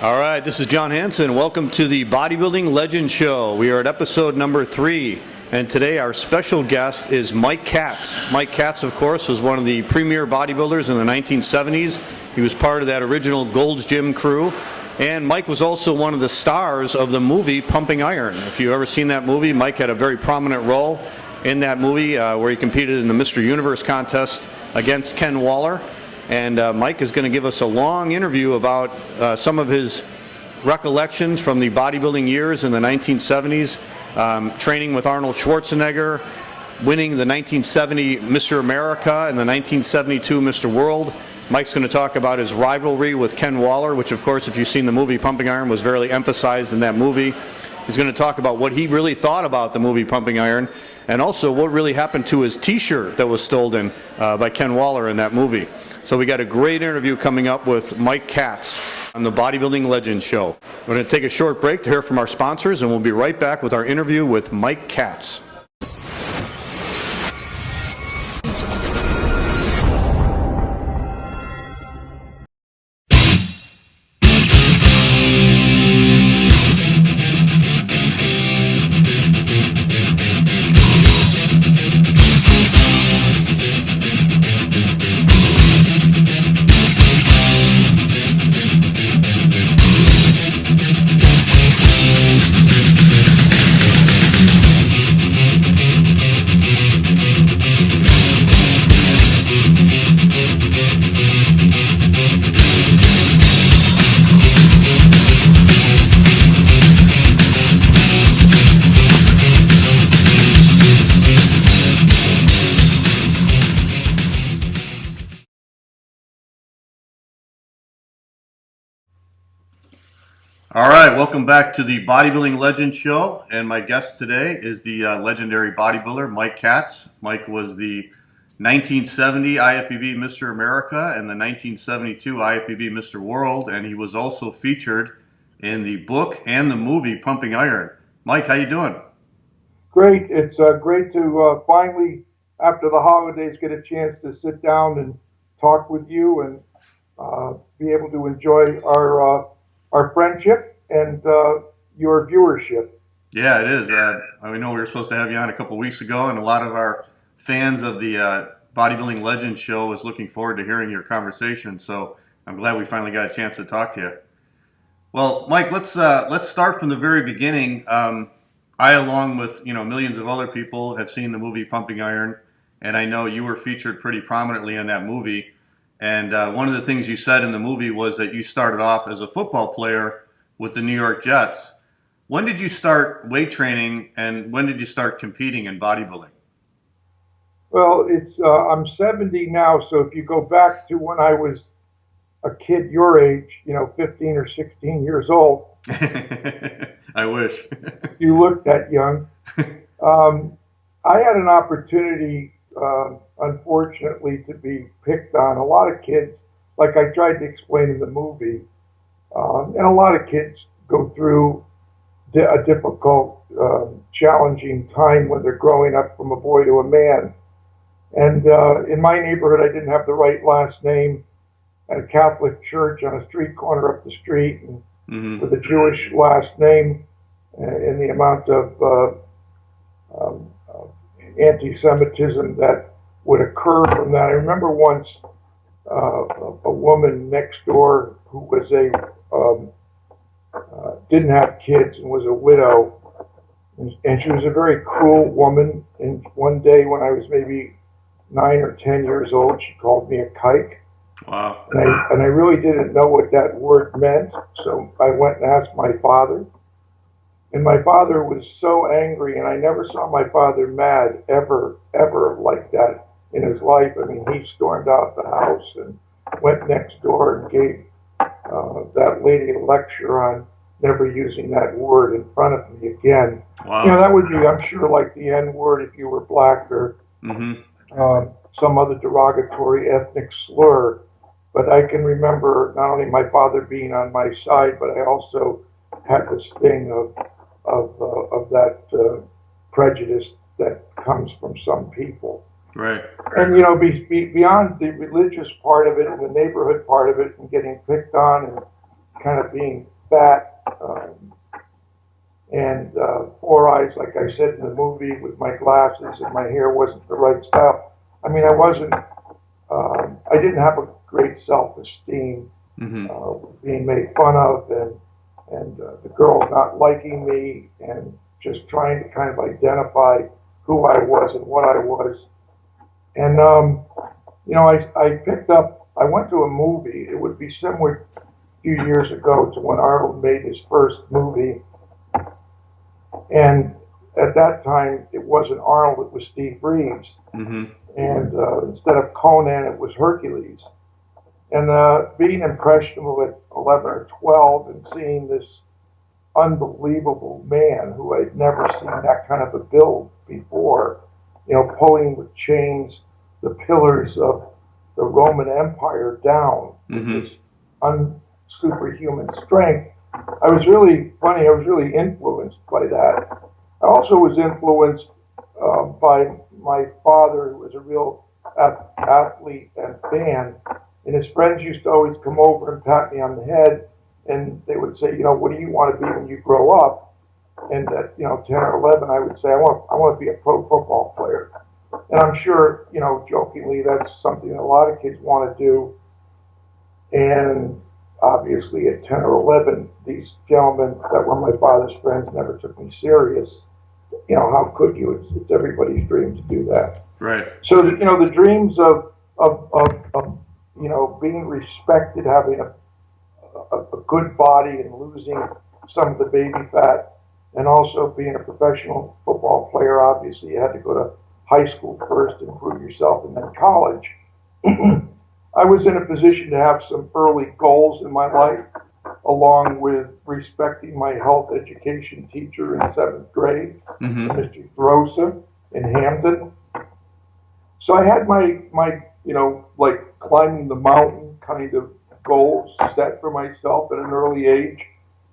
All right, this is John Hansen. Welcome to the Bodybuilding Legends Show. We are at episode number 3, and today our special guest is Mike Katz. Mike Katz, of course, was one of the premier bodybuilders in the 1970s. He was part of that original Gold's Gym crew, and Mike was also one of the stars of the movie Pumping Iron. If you've ever seen that movie, Mike had a very prominent role in that movie where he competed in the Mr. Universe contest against Ken Waller. And Mike is going to give us a long interview about some of his recollections from the bodybuilding years in the 1970s, training with Arnold Schwarzenegger, winning the 1970 Mr. America and the 1972 Mr. World. Mike's going to talk about his rivalry with Ken Waller, which, of course, if you've seen the movie Pumping Iron, was very emphasized in that movie. He's going to talk about what he really thought about the movie Pumping Iron, and also what really happened to his T-shirt that was stolen by Ken Waller in that movie. So we got a great interview coming up with Mike Katz on the Bodybuilding Legends Show. We're going to take a short break to hear from our sponsors, and we'll be right back with our interview with Mike Katz. All right, welcome back to the Bodybuilding Legends Show, and my guest today is the legendary bodybuilder Mike Katz. Mike was the 1970 IFBB Mr. America and the 1972 IFBB Mr. World, and he was also featured in the book and the movie Pumping Iron. Mike, how you doing? Great. It's great to finally, after the holidays, get a chance to sit down and talk with you and be able to enjoy our friendship and your viewership. Yeah, it is. I know we were supposed to have you on a couple weeks ago, and a lot of our fans of the Bodybuilding Legends Show was looking forward to hearing your conversation. So I'm glad we finally got a chance to talk to you. Well, Mike, let's start from the very beginning. I, along with millions of other people, have seen the movie Pumping Iron, and I know you were featured pretty prominently in that movie. And one of the things you said in the movie was that you started off as a football player with the New York Jets. When did you start weight training, and when did you start competing in bodybuilding? Well, I'm 70 now, so if you go back to when I was a kid your age, 15 or 16 years old. I wish. You look that young. I had an opportunity, unfortunately, to be picked on. A lot of kids, like I tried to explain in the movie, and a lot of kids go through a difficult, challenging time when they're growing up from a boy to a man. And in my neighborhood, I didn't have the right last name at a Catholic church on a street corner up the street, and with a Jewish last name, and the amount of anti-Semitism that would occur from that. I remember once a woman next door who was didn't have kids and was a widow, and she was a very cruel woman. And one day when I was maybe 9 or 10 years old, she called me a kike. Wow. And I really didn't know what that word meant, so I went and asked my father. And my father was so angry, and I never saw my father mad ever like that in his life. I mean, he stormed out the house and went next door and gave that lady a lecture on never using that word in front of me again. Wow. That would be, I'm sure, like the N-word if you were black, or some other derogatory ethnic slur. But I can remember not only my father being on my side, but I also had this thing of that prejudice that comes from some people. Right. And, beyond the religious part of it and the neighborhood part of it and getting picked on and kind of being fat and 4 eyes, like I said in the movie, with my glasses and my hair wasn't the right style. I mean, I didn't have a great self-esteem, being made fun of, and the girls not liking me, and just trying to kind of identify who I was and what I was. And, you know, I went to a movie. It would be similar a few years ago to when Arnold made his first movie. And at that time, it wasn't Arnold, it was Steve Reeves. And instead of Conan, it was Hercules. And being impressionable at 11 or 12 and seeing this unbelievable man who I'd never seen that kind of a build before, you know, pulling with chains the pillars of the Roman Empire down with this superhuman strength. I was really influenced by that. I also was influenced by my father, who was a real athlete and fan, and his friends used to always come over and pat me on the head, and they would say, you know, what do you want to be when you grow up? And at, you know, 10 or 11, I would say, I want to be a pro football player. And I'm sure, you know, jokingly, that's something a lot of kids want to do. And obviously at 10 or 11, these gentlemen that were my father's friends never took me serious. You know, how could you? It's everybody's dream to do that. Right. So, you know, the dreams of you know, being respected, having a good body and losing some of the baby fat, and also being a professional football player. Obviously, you had to go to high school first and prove yourself, and then college. I was in a position to have some early goals in my life, along with respecting my health education teacher in 7th grade, Mr. Grossa in Hansen. So I had my you know, like climbing the mountain kind of goals set for myself at an early age.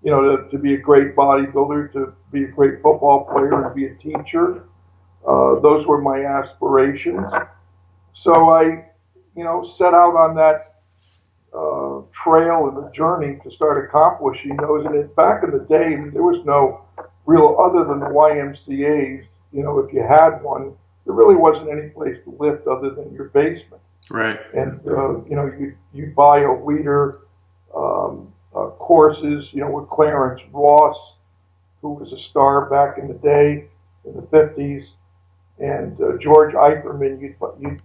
You know, to be a great bodybuilder, to be a great football player, and be a teacher. Those were my aspirations. So I, you know, set out on that trail and the journey to start accomplishing those. And back in the day, there was no real, other than the YMCA's, you know, if you had one, there really wasn't any place to lift other than your basement. Right. And, you know, you buy a leader courses, you know, with Clarence Ross, who was a star back in the day, in the 50s, and George Eicherman.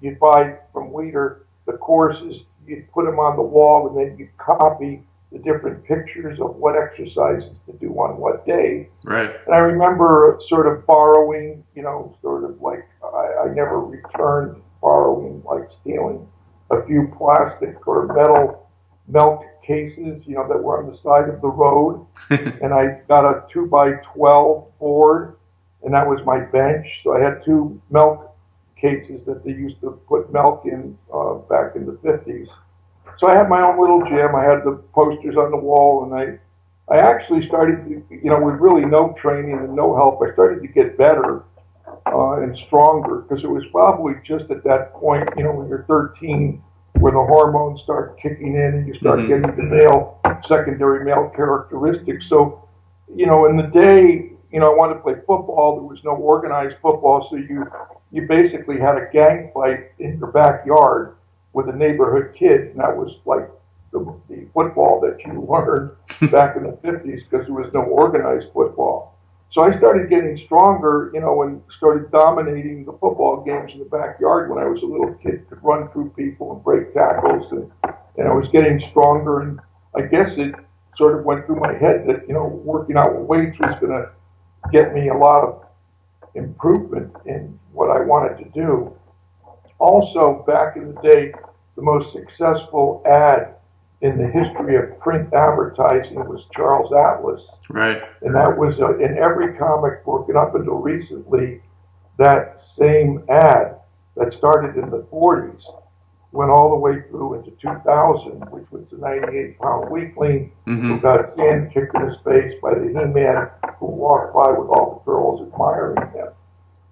You'd buy from Leader the courses, you'd put them on the wall, and then you'd copy the different pictures of what exercises to do on what day. Right. And I remember sort of borrowing, you know, sort of like I never returned borrowing, like stealing a few plastic or metal milk cases, you know, that were on the side of the road. And I got a 2x12 board, and that was my bench. So I had 2 milk cases that they used to put milk in back in the 50s. So I had my own little gym. I had the posters on the wall, and I actually started to, you know, with really no training and no help, I started to get better and stronger, because it was probably just at that point, you know, when you're 13, where the hormones start kicking in and you start getting the secondary male characteristics. So, you know, in the day, you know, I wanted to play football. There was no organized football, so you basically had a gang fight in your backyard with a neighborhood kid, and that was like the football that you learned back in the 50s, because there was no organized football. So I started getting stronger, you know, and started dominating the football games in the backyard when I was a little kid, could run through people and break tackles, and I was getting stronger, and I guess it sort of went through my head that, you know, working out with weights was going to get me a lot of improvement in what I wanted to do. Also, back in the day, the most successful ad in the history of print advertising was Charles Atlas. Right. And that was in every comic book, and up until recently, that same ad that started in the 40s went all the way through into 2000, which was the 98-pound weakling who got sand kicked in his face by the He-Man, who walked by with all the girls admiring him.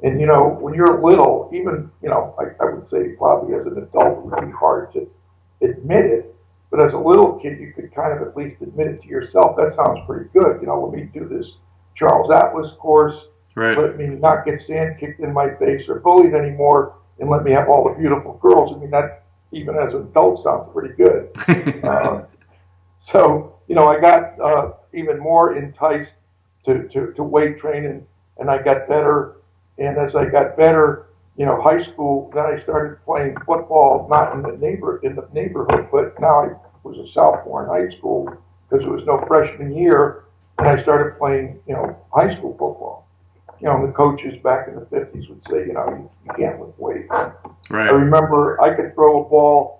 And, you know, when you're little, even, you know, I would say probably as an adult, it would be hard to admit it, But as a little kid, you could kind of at least admit it to yourself. That sounds pretty good. Let me do this Charles Atlas course. Right. Let me not get sand kicked in my face or bullied anymore, and let me have all the beautiful girls. I mean, that even as an adult sounds pretty good. So, I got even more enticed to weight training, and I got better. And as I got better, high school, then I started playing football, not in the neighborhood, but now I was a sophomore in high school because there was no freshman year, and I started playing, high school football. The coaches back in the 50s would say, you can't lift weights. Right. I remember I could throw a ball,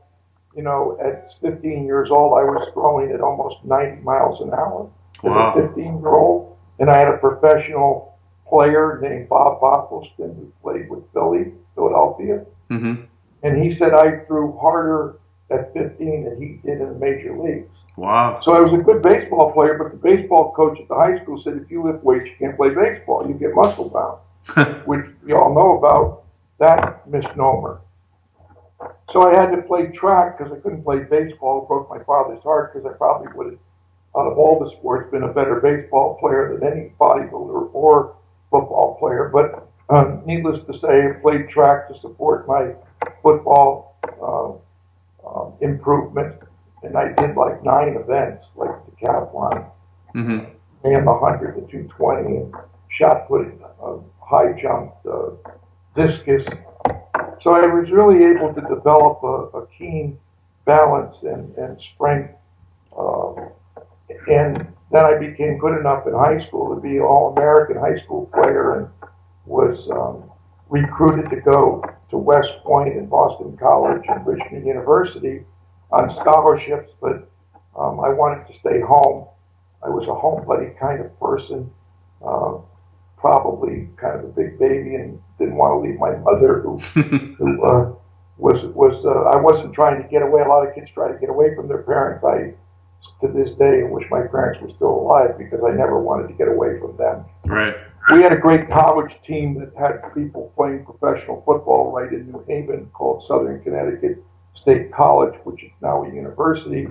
at 15 years old, I was throwing at almost 90 miles an hour. Wow. As a 15-year-old, and I had a professional player named Bob Bothelston who played with Philadelphia. Mm-hmm. And he said I threw harder at 15 than he did in the major leagues. Wow. So I was a good baseball player, but the baseball coach at the high school said, if you lift weights, you can't play baseball. You get muscle bound, which we all know about that misnomer. So I had to play track because I couldn't play baseball. It broke my father's heart because I probably would have, out of all the sports, been a better baseball player than any bodybuilder or football player. But needless to say, I played track to support my football improvement. And I did like 9 events, like decathlon, mm-hmm. and the 100, the 220, and shot putting, high jump, discus. So I was really able to develop a keen balance and strength. And then I became good enough in high school to be an All-American high school player and was recruited to go to West Point and Boston College and Richmond University on scholarships, but I wanted to stay home. I was a homebody kind of person, probably kind of a big baby and didn't want to leave my mother who I wasn't trying to get away. A lot of kids try to get away from their parents. I, to this day, wish my parents were still alive because I never wanted to get away from them. Right. We had a great college team that had people playing professional football right in New Haven called Southern Connecticut State College, which is now a university.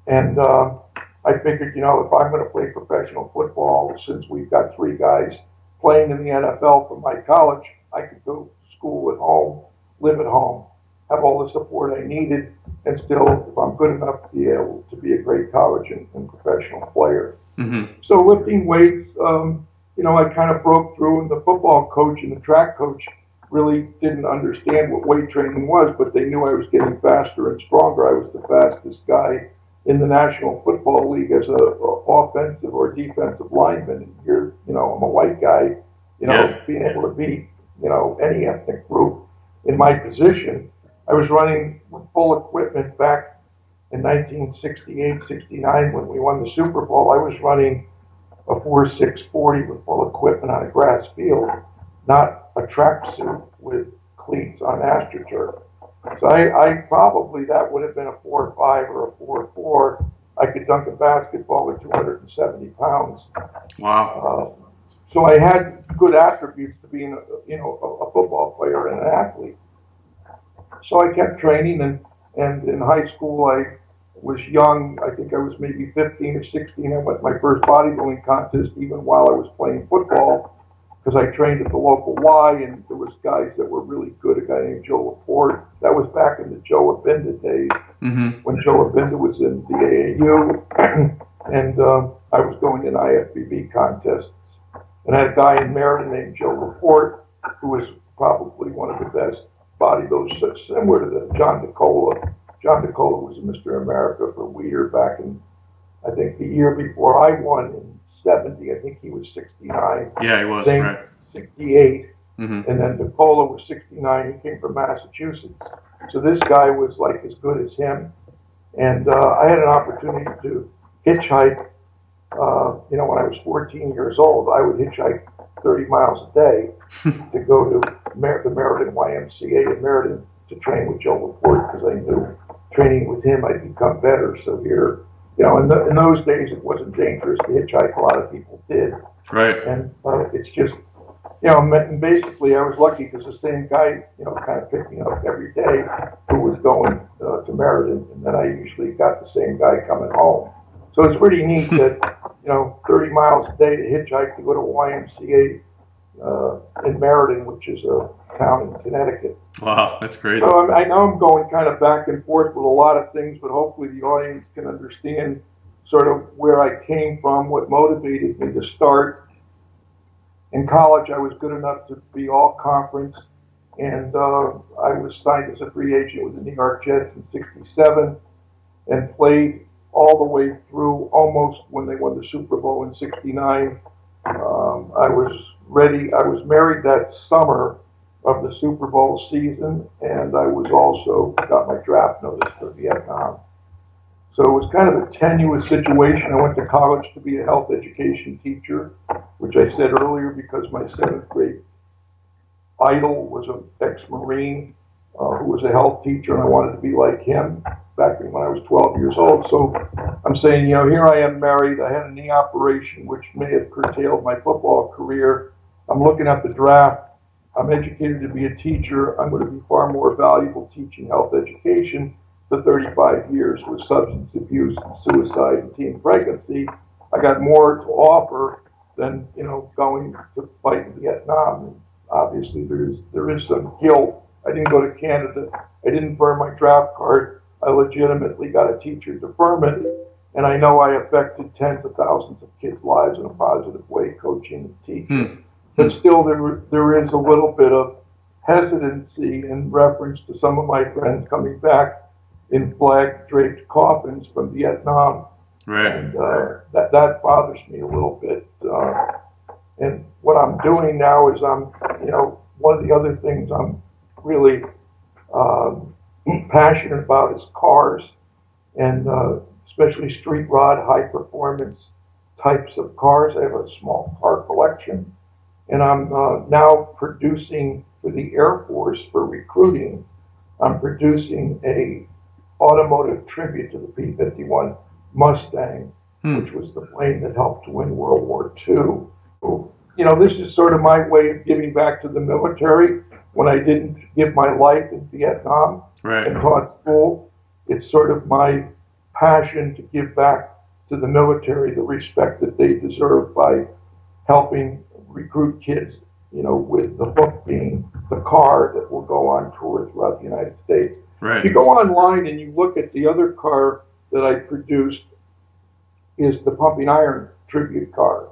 And I figured, if I'm going to play professional football, since we've got 3 guys playing in the NFL from my college, I could go to school at home, live at home, have all the support I needed, and still, if I'm good enough, be able to be a great college and professional player. Mm-hmm. So lifting weights, I kind of broke through, and the football coach and the track coach really didn't understand what weight training was, but they knew I was getting faster and stronger. I was the fastest guy in the National Football League as a offensive or defensive lineman. And here, I'm a white guy, being able to beat, any ethnic group in my position. I was running with full equipment back in 1968, 69 when we won the Super Bowl. I was running a 4.640 with full equipment on a grass field, not a tracksuit with cleats on AstroTurf. So I probably, that would have been a 4.5 or a 4.4. I could dunk a basketball at 270 pounds. Wow. So I had good attributes to being a football player and an athlete. So I kept training, and in high school I was young. I think I was maybe 15 or 16. I went to my first bodybuilding contest even while I was playing football, because I trained at the local Y, and there was guys that were really good. A guy named Joe Laporte. That was back in the Joe Abinda days, mm-hmm. when Joe Abinda was in the AAU, and I was going in IFBB contests. And I had a guy in Meriden named Joe Laporte, who was probably one of the best bodybuilders, similar to the John DeCola. John DeCola was a Mr. America for Weider back in, I think, the year before I won in 70. I think he was 69. Yeah, he was, Same, right. 68. Mm-hmm. And then DeCola was 69. He came from Massachusetts. So this guy was like as good as him. And I had an opportunity to hitchhike. When I was 14 years old, I would hitchhike 30 miles a day to go to the Meriden YMCA in Meriden to train with Joe Laporte, because I knew training with him I'd become better. So here, in those days it wasn't dangerous to hitchhike. A lot of people did. Right. And it's just and basically I was lucky because the same guy, kind of picked me up every day who was going to Meriden, and then I usually got the same guy coming home. So it's pretty neat that, 30 miles a day to hitchhike to go to YMCA in Meriden, which is a town in Connecticut. Wow, that's crazy. So I know I'm going kind of back and forth with a lot of things, but hopefully the audience can understand sort of where I came from, what motivated me to start. In college, I was good enough to be all conference, and I was signed as a free agent with the New York Jets in '67 and played all the way through almost when they won the Super Bowl in '69. I was ready. I was married that summer of the Super Bowl season, and I was also got my draft notice for Vietnam. So it was kind of a tenuous situation. I went to college to be a health education teacher, which I said earlier because my 7th grade idol was an ex-Marine who was a health teacher, and I wanted to be like him back when I was 12 years old. So I'm saying, here I am married. I had a knee operation, which may have curtailed my football career. I'm looking at the draft. I'm educated to be a teacher. I'm going to be far more valuable teaching health education for 35 years with substance abuse, and suicide, and teen pregnancy. I got more to offer than, going to fight in Vietnam. And obviously, there is some guilt. I didn't go to Canada. I didn't burn my draft card. I legitimately got a teacher deferment, and I know I affected tens of thousands of kids' lives in a positive way, coaching and teaching. But still, there is a little bit of hesitancy in reference to some of my friends coming back in flag-draped coffins from Vietnam. Right. And that bothers me a little bit. And what I'm doing now is one of the other things I'm really passionate about is cars, and especially street rod, high-performance types of cars. I have a small car collection, and I'm now producing for the Air Force for recruiting. I'm producing a automotive tribute to the P-51 Mustang, which was the plane that helped to win World War II. This is sort of my way of giving back to the military when I didn't give my life in Vietnam and taught school. It's sort of my passion to give back to the military the respect that they deserve by helping recruit kids, with the hook being the car that will go on tour throughout the United States. Right. If you go online and you look at the other car that I produced, is the Pumping Iron tribute car.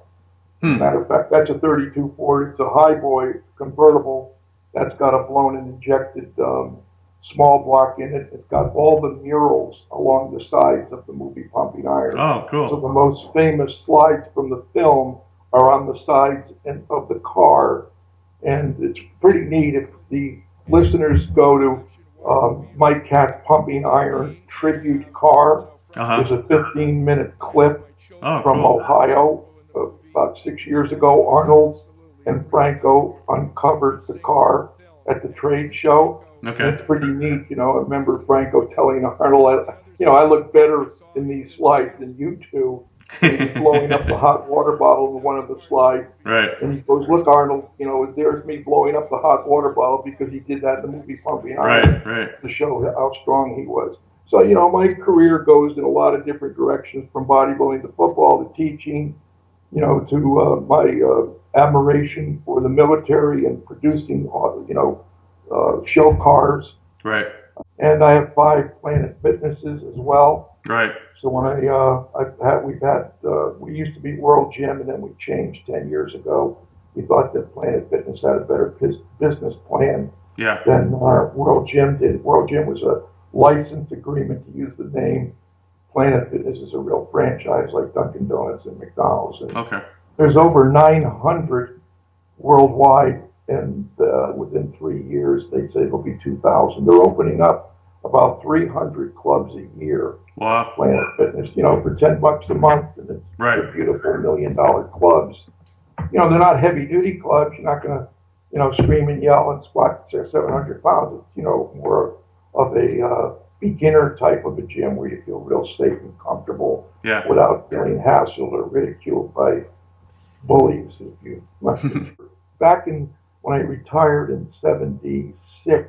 Matter of fact, that's a 32 Ford. It's a highboy convertible that's got a blown and injected small block in it. It's got all the murals along the sides of the movie Pumping Iron. Oh, cool. So the most famous slides from the film are on the sides of the car. And it's pretty neat. If the listeners go to Mike Katz Pumping Iron tribute car, there's a 15-minute clip from Ohio. About 6 years ago, Arnold and Franco uncovered the car at the trade show. Okay. It's pretty neat. I remember Franco telling Arnold, I look better in these slides than you two. And he's blowing up the hot water bottle in one of the slides. Right. And he goes, look, Arnold, there's me blowing up the hot water bottle because he did that in the movie Pumping Iron to show how strong he was. So, my career goes in a lot of different directions, from bodybuilding to football to teaching, to my admiration for the military and producing, show cars. Right. And I have 5 Planet Fitnesses as well. Right. So when we used to be World Gym, and then we changed 10 years ago. We thought that Planet Fitness had a better business plan than World Gym did. World Gym was a license agreement to use the name. Planet Fitness is a real franchise like Dunkin' Donuts and McDonald's. And there's over 900 worldwide, and within 3 years, they say there'll be 2,000. They're opening up about 300 clubs a year. Wow. Planet Fitness, for $10 a month, and it's they're beautiful $1 million clubs. They're not heavy duty clubs. You're not going to, scream and yell and squat 600, 700 pounds. It's, more of a beginner type of a gym where you feel real safe and comfortable without feeling hassled or ridiculed by bullies. back in when I retired in '76,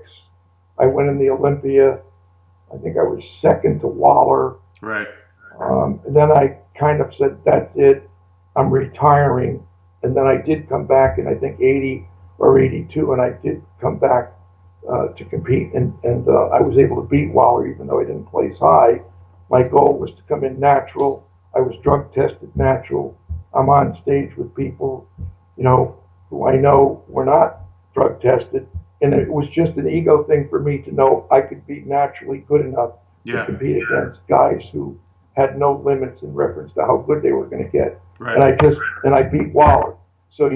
I went in the Olympia. I think I was second to Waller. Right. And then I kind of said, that's it. I'm retiring. And then I did come back in, I think, 80 or 82, and I did come back to compete. And I was able to beat Waller, even though I didn't place high. My goal was to come in natural. I was drug tested natural. I'm on stage with people, who I know were not drug tested. And it was just an ego thing for me to know I could be naturally good enough to compete against guys who had no limits in reference to how good they were going to get. Right. And I beat Waller. So,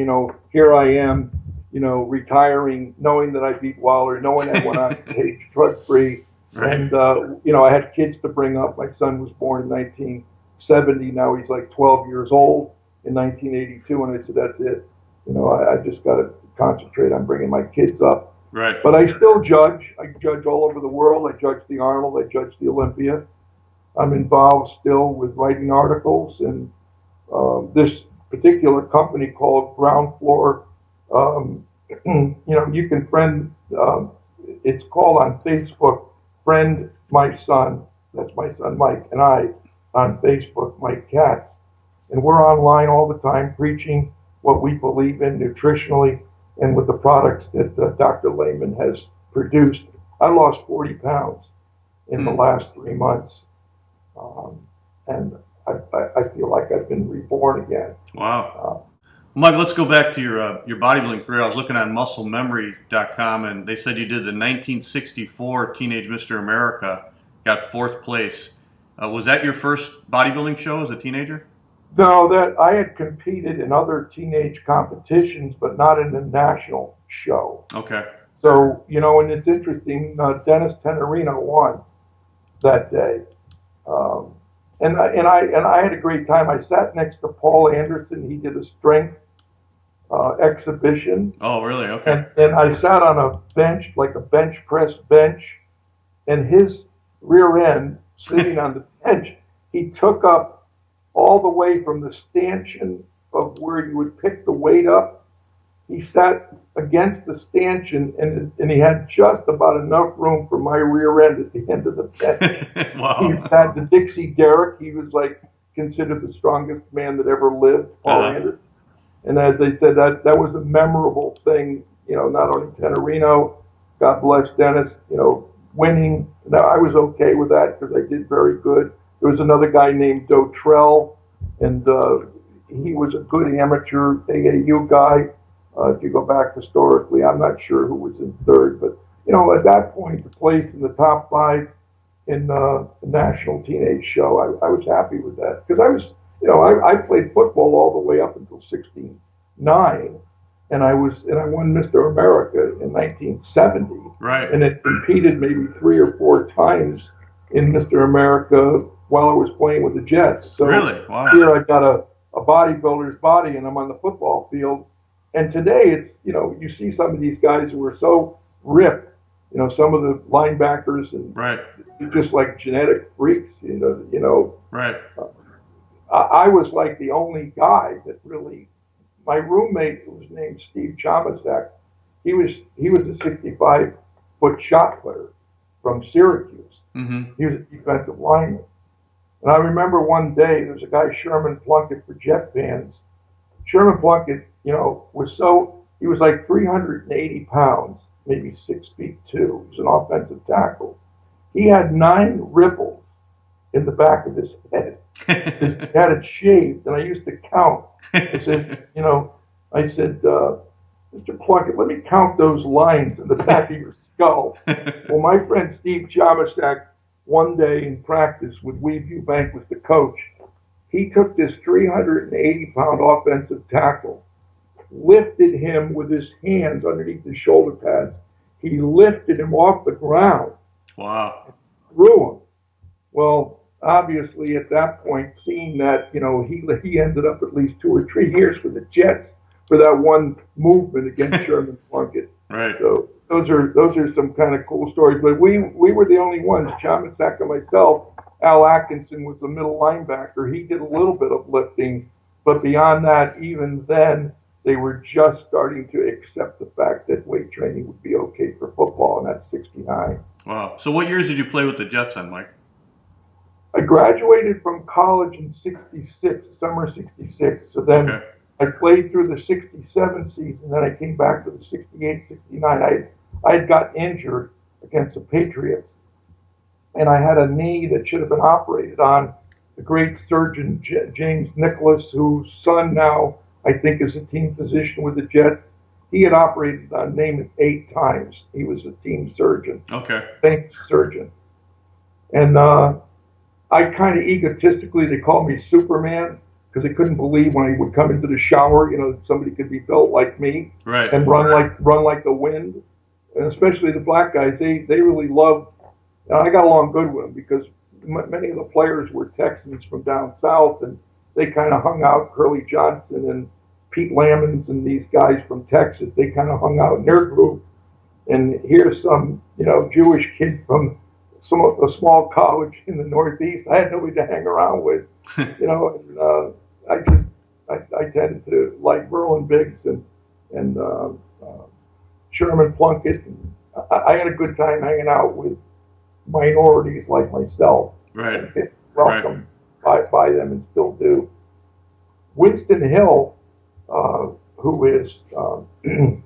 here I am, retiring, knowing that I beat Waller, knowing I went on stage drug free. Right. And, I had kids to bring up. My son was born in 1970. Now he's like 12 years old in 1982. And I said, that's it. I just got to concentrate on bringing my kids up. Right. But I still judge. I judge all over the world. I judge the Arnold. I judge the Olympia. I'm involved still with writing articles, and this particular company called Ground Floor. You can friend. It's called on Facebook. Friend my son. That's my son Mike, and I on Facebook, Mike Katz, and we're online all the time preaching what we believe in nutritionally and with the products that Dr. Lehman has produced. I lost 40 pounds in the last 3 months. And I feel like I've been reborn again. Wow. Mike, let's go back to your bodybuilding career. I was looking on musclememory.com, and they said you did the 1964 Teenage Mr. America, got 4th place. Was that your first bodybuilding show as a teenager? No, that I had competed in other teenage competitions, but not in the national show. Okay. So, and it's interesting, Dennis Tenorino won that day. And I had a great time. I sat next to Paul Anderson. He did a strength exhibition. Oh, really? Okay. And I sat on a bench, like a bench press bench, and his rear end, sitting on the bench, he took up all the way from the stanchion of where you would pick the weight up. He sat against the stanchion, and he had just about enough room for my rear end at the end of the bench. Wow. He had the Dixie Derrick. He was considered the strongest man that ever lived, Paul Anderson. And as they said, that was a memorable thing. Not only Tenorino, God bless Dennis, winning. Now I was okay with that because I did very good. There was another guy named Dotrell, and he was a good amateur AAU guy. If you go back historically, I'm not sure who was in 3rd, but at that point, to place in the top 5 in the national teenage show, I was happy with that because I was, I played football all the way up until 69, and I won Mr. America in 1970, right? And it competed maybe 3 or 4 times in Mr. America while I was playing with the Jets. So really? Wow. Here I got a bodybuilder's body, and I'm on the football field. And today it's, you see some of these guys who are so ripped, some of the linebackers, and right. Just like genetic freaks, Right. I was like the only guy that really, my roommate, who was named Steve Chomasak, he was a 65-foot shot putter from Syracuse. Mm-hmm. He was a defensive lineman. And I remember one day, there was a guy, Sherman Plunkett, for Jet fans. Sherman Plunkett, he was like 380 pounds, maybe 6'2". He was an offensive tackle. He had 9 ripples in the back of his head. He had it shaved, and I used to count. I said, Mr. Plunkett, let me count those lines in the back of your skull. Well, my friend Steve Chomasak, one day in practice with Weave Eubank was the coach, he took this 380-pound offensive tackle, lifted him with his hands underneath his shoulder pads. He lifted him off the ground. Wow. Threw him. Well, obviously at that point, seeing that, he ended up at least 2 or 3 years for the Jets for that one movement against Sherman Plunkett. Right. So those are some kind of cool stories. But we were the only ones, Chomasak and myself. Al Atkinson was the middle linebacker. He did a little bit of lifting, but beyond that, even then, they were just starting to accept the fact that weight training would be okay for football, and that's 69. Wow. So what years did you play with the Jets then, Mike? I graduated from college in 66, summer 66. So then Okay. I played through the 67 season, then I came back to the 68, 69. I had got injured against the Patriots, and I had a knee that should have been operated on. The great surgeon, James Nicholas, whose son now I think is a team physician with the Jets, he had operated on Namath 8 times. He was a team surgeon, Okay. famous surgeon. And I kind of egotistically, they called me Superman because they couldn't believe when I would come into the shower, somebody could be built like me Right. and run like the wind. And especially the black guys, they really loved. And I got along good with them because many of the players were Texans from down south, and they kind of hung out. Curly Johnson and Pete Lamons and these guys from Texas, they kind of hung out in their group. And here's some, Jewish kid from a small college in the Northeast. I had nobody to hang around with, and I tended to like Merlin Biggs and Sherman Plunkett. And I had a good time hanging out with minorities like myself. Right. And welcomed by them and still do. Winston Hill, who is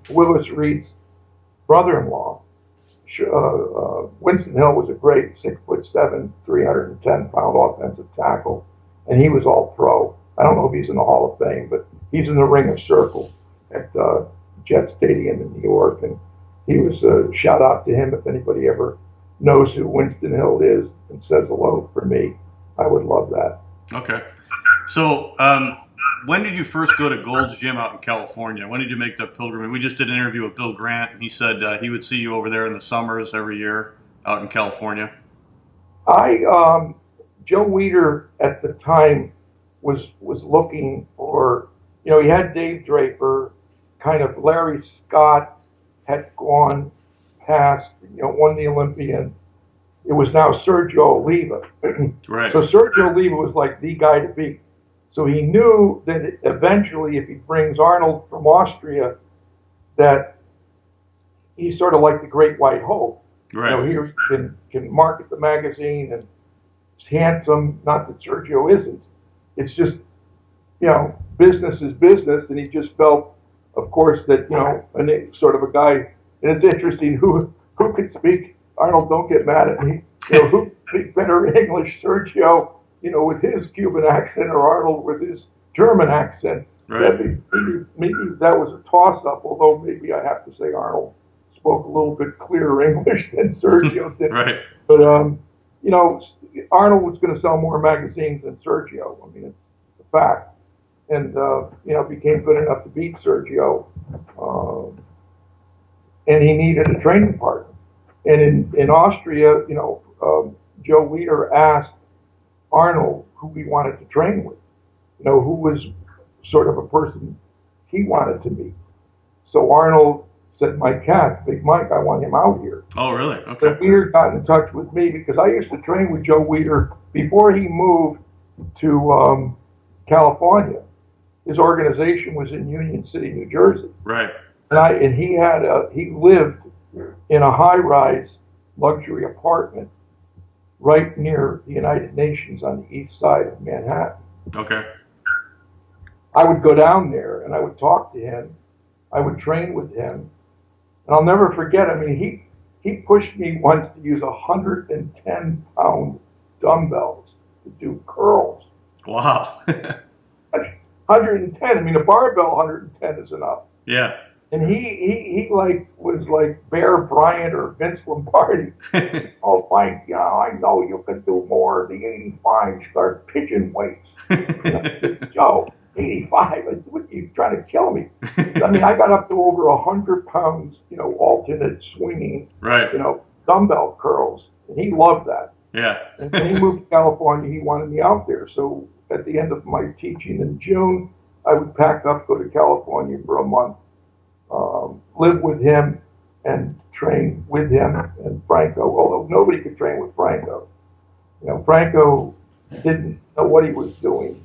Willis Reed's brother-in-law, Winston Hill was a great 6'7", 310-pound offensive tackle, and he was all pro. I don't know if he's in the Hall of Fame, but he's in the Ring of Circle at Jet Stadium in New York, and he was shout out to him if anybody ever knows who Winston Hill is and says hello for me. I would love that. Okay. So when did you first go to Gold's Gym out in California? When did you make the pilgrimage? We just did an interview with Bill Grant, and he said he would see you over there in the summers every year out in California. Joe Weider at the time was looking for, he had Dave Draper, kind of Larry Scott had gone past, won the Olympian. It was now Sergio Oliva. Right. So Sergio Oliva was like the guy to beat. So he knew that eventually, if he brings Arnold from Austria, that he's sort of like the Great White Hope. Right. Here he can market the magazine and it's handsome. Not that Sergio isn't. It's just, business is business, and he just felt, of course, that sort of a guy. And it's interesting who could speak. Arnold, don't get mad at me. Who could speak better English, Sergio? With his Cuban accent, or Arnold with his German accent. Right. Maybe that was a toss-up, although maybe I have to say Arnold spoke a little bit clearer English than Sergio did. Right. But, Arnold was going to sell more magazines than Sergio. I mean, it's a fact. And, became good enough to beat Sergio. And he needed a training partner. And in Austria, Joe Weider asked Arnold who he wanted to train with, who was sort of a person he wanted to meet. So Arnold said, Mike Katz, Big Mike, I want him out here. Oh, really? Okay. So Weider got in touch with me because I used to train with Joe Weider before he moved to California. His organization was in Union City, New Jersey. Right. And he lived in a high-rise luxury apartment right near the United Nations on the east side of Manhattan. Okay. I would go down there and I would talk to him. I would train with him. And I'll never forget, he pushed me once to use 110-pound dumbbells to do curls. Wow. 110, a barbell 110 is enough. Yeah. And he was like Bear Bryant or Vince Lombardi. Oh, Mike, I know you can do more. The 85 start pitching weights. Joe, 85, what are you trying to kill me? I got up to over 100 pounds, alternate swinging, right. Dumbbell curls. And he loved that. Yeah. And when he moved to California, he wanted me out there. So at the end of my teaching in June, I would pack up, go to California for a month. Live with him and train with him and Franco, although nobody could train with Franco. Franco didn't know what he was doing.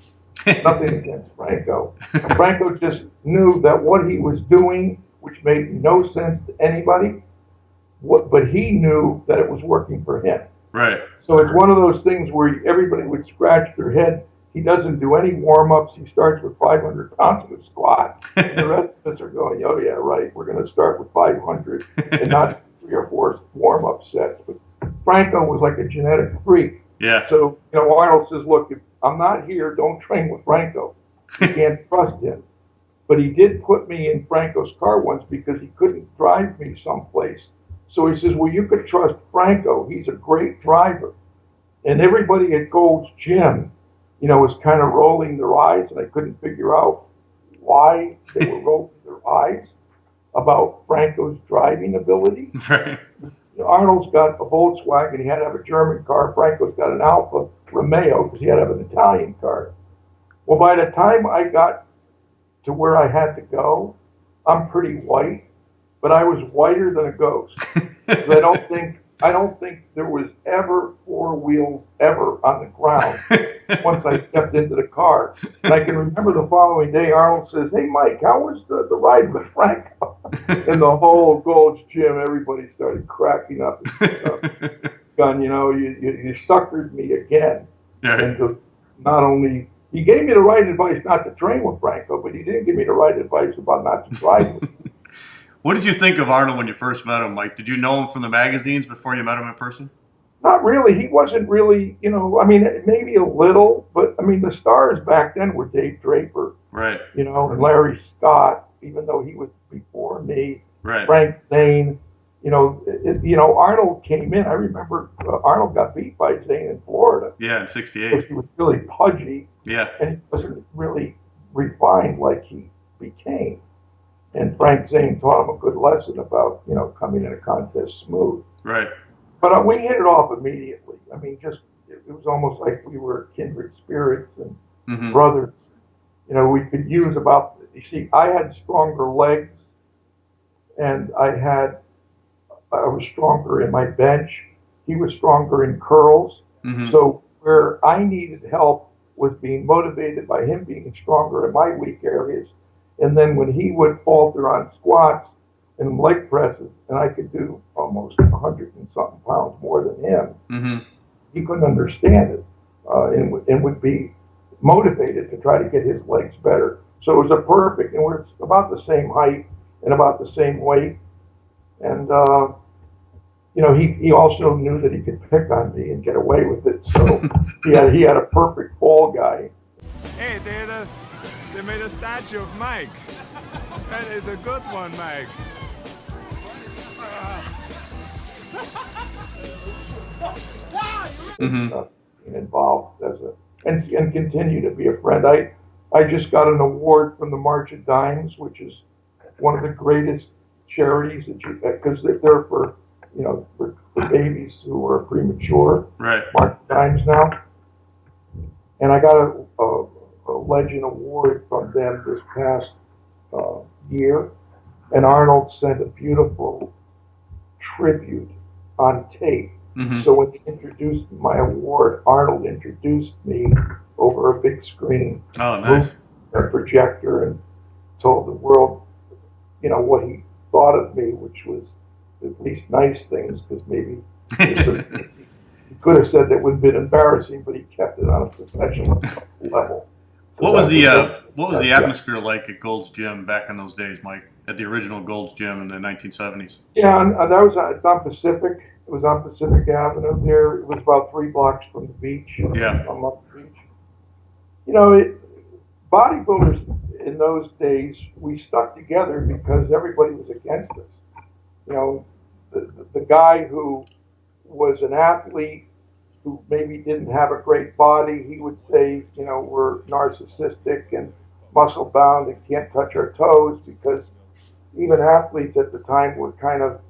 Nothing against Franco. Franco just knew that what he was doing, which made no sense to anybody, but he knew that it was working for him. Right. So it's one of those things where everybody would scratch their head. He doesn't do any warm-ups. He starts with 500 pounds of squat. And the rest of us are going, oh, yeah, right, we're going to start with 500 and not 3 or 4 warm-up sets. But Franco was like a genetic freak. Yeah. So, Arnold says, look, if I'm not here, don't train with Franco. You can't trust him. But he did put me in Franco's car once because he couldn't drive me someplace. So he says, well, you could trust Franco. He's a great driver. And everybody at Gold's Gym, was kind of rolling their eyes, and I couldn't figure out why they were rolling their eyes about Franco's driving ability. Right. Arnold's got a Volkswagen. He had to have a German car. Franco's got an Alfa Romeo because he had to have an Italian car. Well, by the time I got to where I had to go, I'm pretty white, but I was whiter than a ghost. I don't think there was ever 4 wheels ever on the ground once I stepped into the car. And I can remember the following day, Arnold says, hey, Mike, how was the ride with Franco? And the whole Gold's Gym, everybody started cracking up. Gun, you suckered me again. Right. And not only, he gave me the right advice not to train with Franco, but he didn't give me the right advice about not to drive with him. What did you think of Arnold when you first met him, Mike? Did you know him from the magazines before you met him in person? Not really. He wasn't really, maybe a little, but the stars back then were Dave Draper, right? And Larry Scott, even though he was before me, right? Frank Zane, Arnold came in. I remember Arnold got beat by Zane in Florida. Yeah, in '68. Because he was really pudgy. Yeah, and he wasn't really refined like he became. And Frank Zane taught him a good lesson about, coming in a contest smooth. Right. But we hit it off immediately. It was almost like we were kindred spirits and brothers. We could use I had stronger legs, and I was stronger in my bench. He was stronger in curls. Mm-hmm. So where I needed help was being motivated by him being stronger in my weak areas. And then when he would falter on squats and leg presses, and I could do almost 100 and something pounds more than him, he couldn't understand it and would be motivated to try to get his legs better. So it was a perfect, and we're about the same height and about the same weight. And, he also knew that he could pick on me and get away with it. So he had a perfect fall guy. Hey, they made a statue of Mike. That is a good one, Mike. Involved and continue to be a friend. I just got an award from the March of Dimes, which is one of the greatest charities because they're for for babies who are premature. Right. March of Dimes now, and I got a Legend Award from them this past year, and Arnold sent a beautiful tribute on tape. So when they introduced my award, Arnold introduced me over a big screen, oh, nice, a projector, and told the world, what he thought of me, which was at least nice things, because maybe he could have said that would have been embarrassing, but he kept it on a professional level. So what was the atmosphere like at Gold's Gym back in those days, Mike? At the original Gold's Gym in the 1970s? Yeah, and that was on Pacific. It was on Pacific Avenue there. It was about 3 blocks from the beach. Yeah. I'm up the beach. Bodybuilders in those days, we stuck together because everybody was against us. The guy who was an athlete who maybe didn't have a great body, he would say, we're narcissistic and muscle bound and can't touch our toes, because even athletes at the time were kind of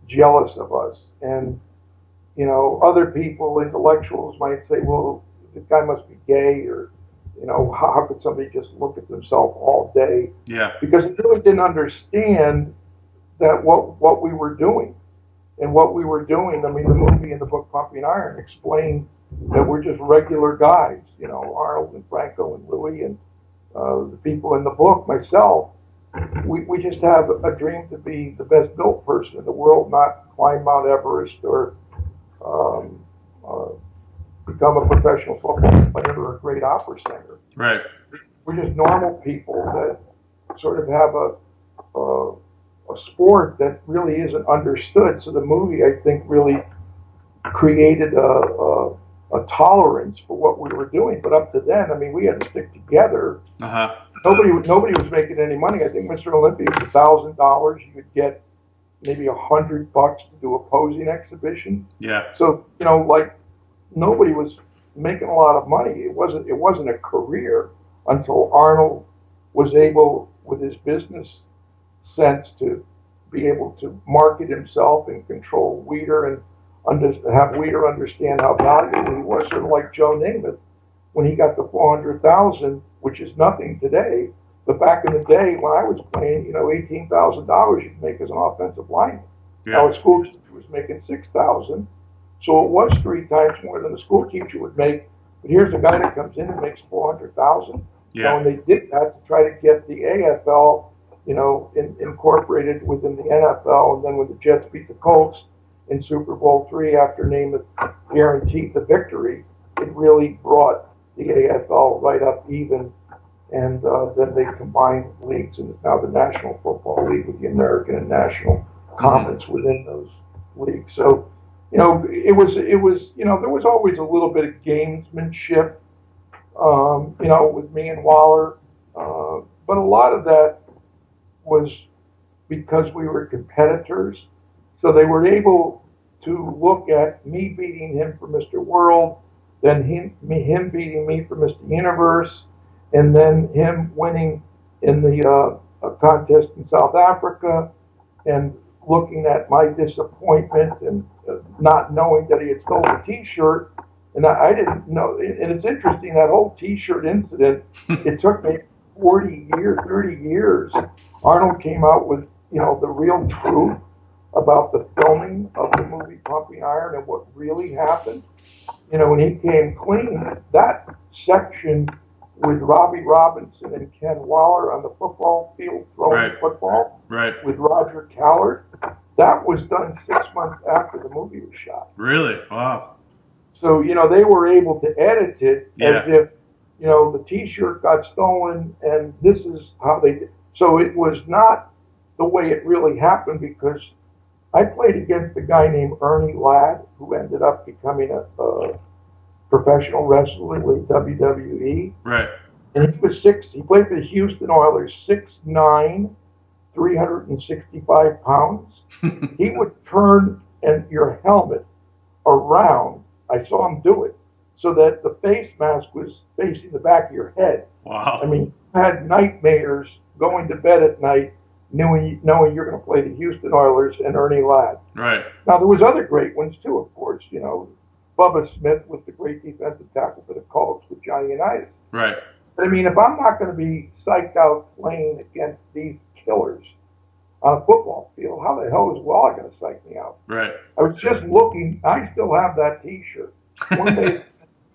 jealous of us. And, other people, intellectuals, might say, well, this guy must be gay, or, how could somebody just look at themselves all day? Yeah. Because they really didn't understand that what we were doing. And what we were doing, the movie and the book Pumping Iron explained that were just regular guys, you know, Arnold and Franco and Louie and the people in the book, myself. We just have a dream to be the best built person in the world, not climb Mount Everest or become a professional football player or a great opera singer. Right. We're just normal people that sort of have a sport that really isn't understood. So the movie, I think, really created a tolerance for what we were doing. But up to then, I mean, we had to stick together. Uh-huh. Nobody was making any money. I think Mr. Olympia was $1,000. You could get maybe $100 to do a posing exhibition. Yeah. So, you know, like, nobody was making a lot of money. It wasn't a career until Arnold was able, with his business sense, to be able to market himself and control Weider and have Weider understand how valuable he was. Sort of like Joe Namath, when he got the $400,000, which is nothing today, but back in the day when I was playing, you know, $18,000 you could make as an offensive lineman. Yeah. Now a school teacher was making $6,000, so it was 3 times more than a school teacher would make. But here's a guy that comes in and makes $400,000. Yeah. Now, when they did that to try to get the AFL, you know, incorporated within the NFL, and then when the Jets beat the Colts in Super Bowl III after Namath guaranteed the victory, it really brought the AFL right up even. And then they combined leagues, and it's now the National Football League with the American and National Conference within those leagues. So, you know, it was, you know, there was always a little bit of gamesmanship, you know, with me and Waller, but a lot of that was because we were competitors. So they were able to look at me beating him for Mr. World, then him beating me for Mr. Universe, and then him winning in the contest in South Africa, and looking at my disappointment and not knowing that he had stolen the T-shirt. And I didn't know. And it's interesting, that whole T-shirt incident, it took me 40 years, 30 years. Arnold came out with, you know, the real truth about the filming of the movie Pumping Iron and what really happened. You know, when he came clean, that section with Robbie Robinson and Ken Waller on the football field throwing football with Roger Callard, that was done 6 months after the movie was shot. Really? Wow. So, you know, they were able to edit it as if, you know, the T-shirt got stolen and this is how they did. So it was not the way it really happened, because I played against a guy named Ernie Ladd, who ended up becoming a professional wrestler with WWE. Right. And he played for the Houston Oilers, 6'9", 365 pounds. He would turn your helmet around. I saw him do it, so that the face mask was facing the back of your head. Wow. I mean, I had nightmares going to bed at night knowing you're going to play the Houston Oilers and Ernie Ladd. Right. Now, there was other great ones, too, of course. You know, Bubba Smith was the great defensive tackle for the Colts with Johnny Unitas. Right. But, I mean, if I'm not going to be psyched out playing against these killers on a football field, how the hell is Waller going to psych me out? Right. I was just looking. I still have that T-shirt. One day,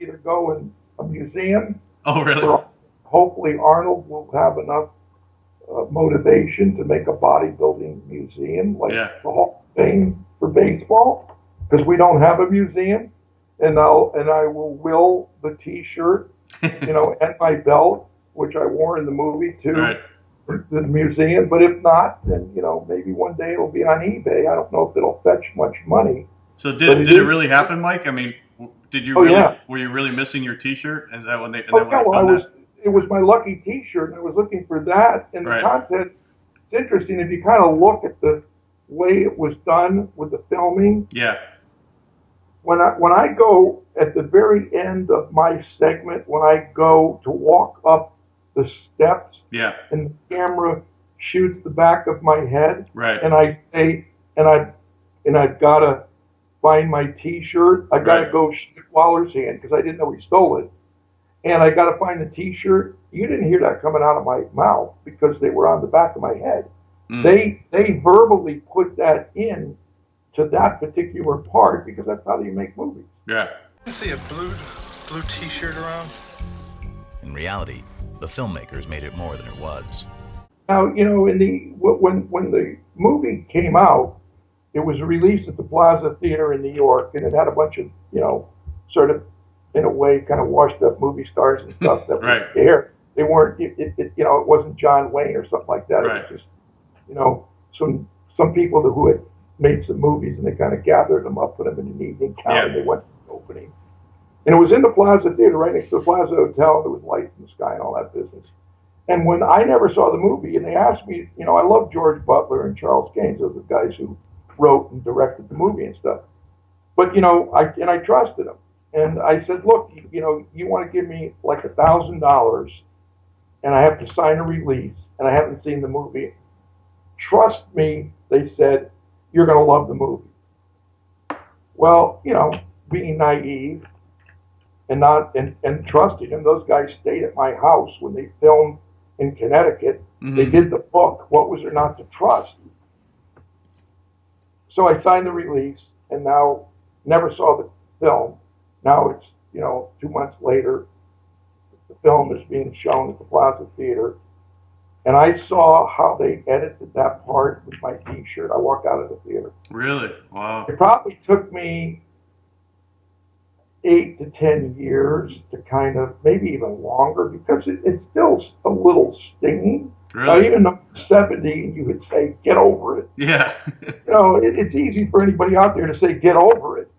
either go in a museum. Oh, really? Or hopefully Arnold will have enough motivation to make a bodybuilding museum, like the Hall of Fame for baseball, because we don't have a museum. And I will the T-shirt, you know, and my belt, which I wore in the movie too, the museum. But if not, then, you know, maybe one day it'll be on eBay. I don't know if it'll fetch much money. So did it really happen, Mike? I mean, did you were you really missing your T-shirt? Is that when they? It was my lucky T-shirt, and I was looking for that. And the content, it's interesting if you kind of look at the way it was done with the filming. Yeah. When I go at the very end of my segment, when I go to walk up the steps, and the camera shoots the back of my head, and I say, and I've got to find my T-shirt. I got to go shake Waller's hand because I didn't know he stole it, and I got to find the T-shirt. You didn't hear that coming out of my mouth because they were on the back of my head. They verbally put that in to that particular part because that's how you make movies. Yeah. You see a blue T-shirt around? In reality, the filmmakers made it more than it was. Now, you know, when the movie came out, it was released at the Plaza Theater in New York, and it had a bunch of, you know, sort of, in a way, kind of washed up movie stars and stuff that Right. were there. They weren't, you know, it wasn't John Wayne or something like that. Right. It was just, you know, some people who had made some movies, and they kind of gathered them up, put them in an evening count, Yeah. and they went to the opening. And it was in the Plaza Theater, right next to the Plaza Hotel. There was lights in the sky and all that business. And when I never saw the movie, and they asked me, you know, I love George Butler and Charles Gaines, those are the guys who wrote and directed the movie and stuff. But, you know, I trusted them. And I said, look, you know, you want to give me like $1,000, and I have to sign a release, and I haven't seen the movie. Trust me, they said, you're going to love the movie. Well, you know, being naive and trusting them, those guys stayed at my house when they filmed in Connecticut. Mm-hmm. They did the book. What was there not to trust? So I signed the release, and now never saw the film. Now it's, you know, 2 months later, the film is being shown at the Plaza Theater. And I saw how they edited that part with my T-shirt. I walked out of the theater. Really? Wow. It probably took me 8 to 10 years to kind of, maybe even longer, because it's still a little stinging. Now, Really? even though I'm 70, and you would say, get over it. Yeah. You know, it's easy for anybody out there to say, get over it.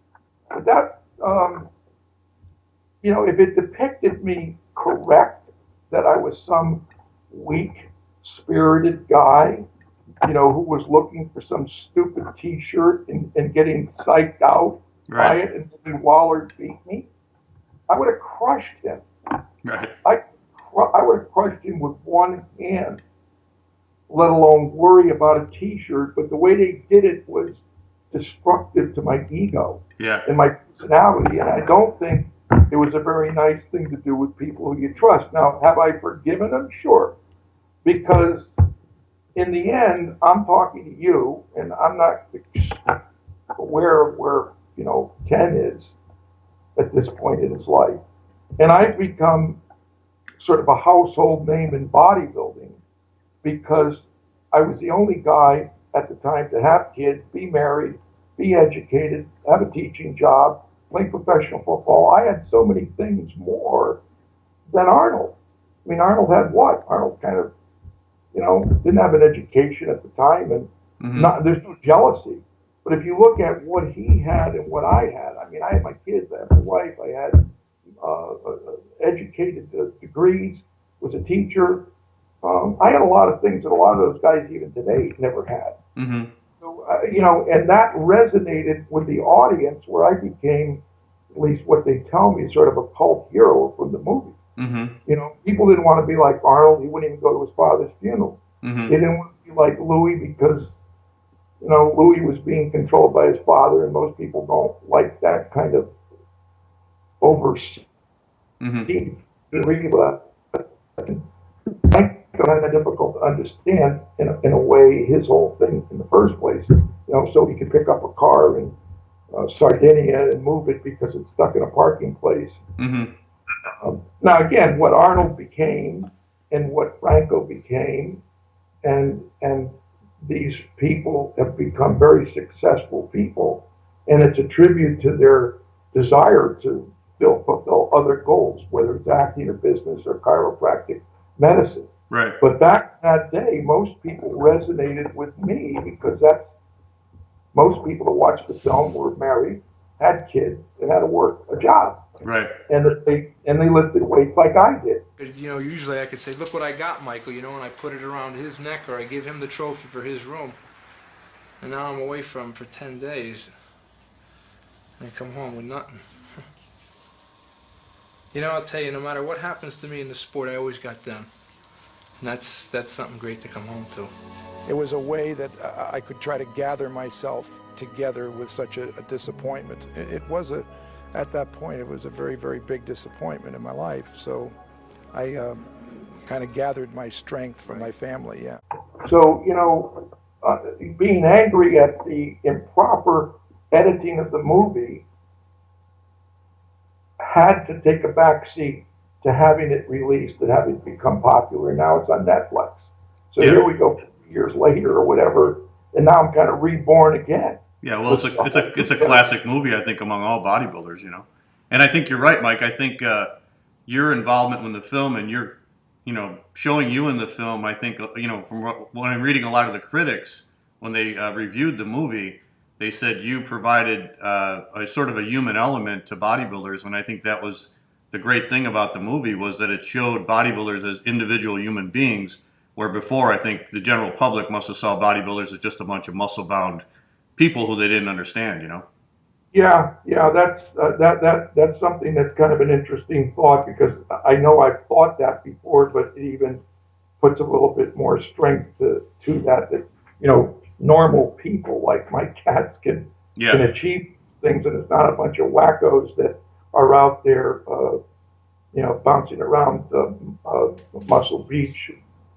But that, you know, if it depicted me correct, that I was some weak-spirited guy, you know, who was looking for some stupid T-shirt and getting psyched out by Right. it, and then Waller beat me, I would have crushed him. Right. I would have crushed him with one hand, let alone worry about a T-shirt. But the way they did it was destructive to my ego Yeah. and my personality, and I don't think it was a very nice thing to do with people who you trust. Now, have I forgiven them? Sure. Because in the end, I'm talking to you, and I'm not aware of where, you know, Ken is at this point in his life. And I've become sort of a household name in bodybuilding because I was the only guy at the time to have kids, be married, be educated, have a teaching job, play professional football. I had so many things more than Arnold. I mean, Arnold had what? Arnold kind of, you know, didn't have an education at the time, and there's no jealousy. But if you look at what he had and what I had, I mean, I had my kids, I had my wife, I had educated degrees, was a teacher. I had a lot of things that a lot of those guys even today never had. Mm-hmm. So, you know, and that resonated with the audience, where I became, at least what they tell me, sort of a cult hero from the movie. Mm-hmm. You know, people didn't want to be like Arnold. He wouldn't even go to his father's funeral. Mm-hmm. They didn't want to be like Louis because, you know, Louis was being controlled by his father, and most people don't like that kind of overseen. Kind of difficult to understand in a way his whole thing in the first place. You know, so he could pick up a car in Sardinia and move it because it's stuck in a parking place. Mm-hmm. Now again, what Arnold became and what Franco became, and these people have become very successful people, and it's a tribute to their desire to fulfill other goals, whether it's acting or business or chiropractic medicine. Right. But back in that day, most people resonated with me because most people that watched the film were married, had kids, and had to work a job. Right. And they lifted weights like I did. You know, usually I could say, look what I got, Michael, you know, and I put it around his neck, or I give him the trophy for his room. And now I'm away from him for 10 days. And I come home with nothing. You know, I'll tell you, no matter what happens to me in the sport, I always got them. And that's something great to come home to. It was a way that I could try to gather myself together with such a disappointment. It was at that point, it was a very, very big disappointment in my life. So I kind of gathered my strength from my family, yeah. So, you know, being angry at the improper editing of the movie, had to take a back seat to having it released and having it become popular. Now it's on Netflix. So Yeah. here we go years later or whatever, and now I'm kind of reborn again. Yeah, well, it's a classic movie, I think, among all bodybuilders, you know. And I think you're right, Mike. I think your involvement in the film and your, you know, showing you in the film, I think, you know, from when I'm reading a lot of the critics, when they reviewed the movie, they said you provided a sort of a human element to bodybuilders, and I think that was the great thing about the movie was that it showed bodybuilders as individual human beings, where before I think the general public must have saw bodybuilders as just a bunch of muscle-bound people who they didn't understand, you know. Yeah, that's something that's kind of an interesting thought, because I know I've thought that before, but it even puts a little bit more strength to that you know, normal people like Mike Katz can achieve things, and it's not a bunch of wackos that are out there, you know, bouncing around Muscle Beach.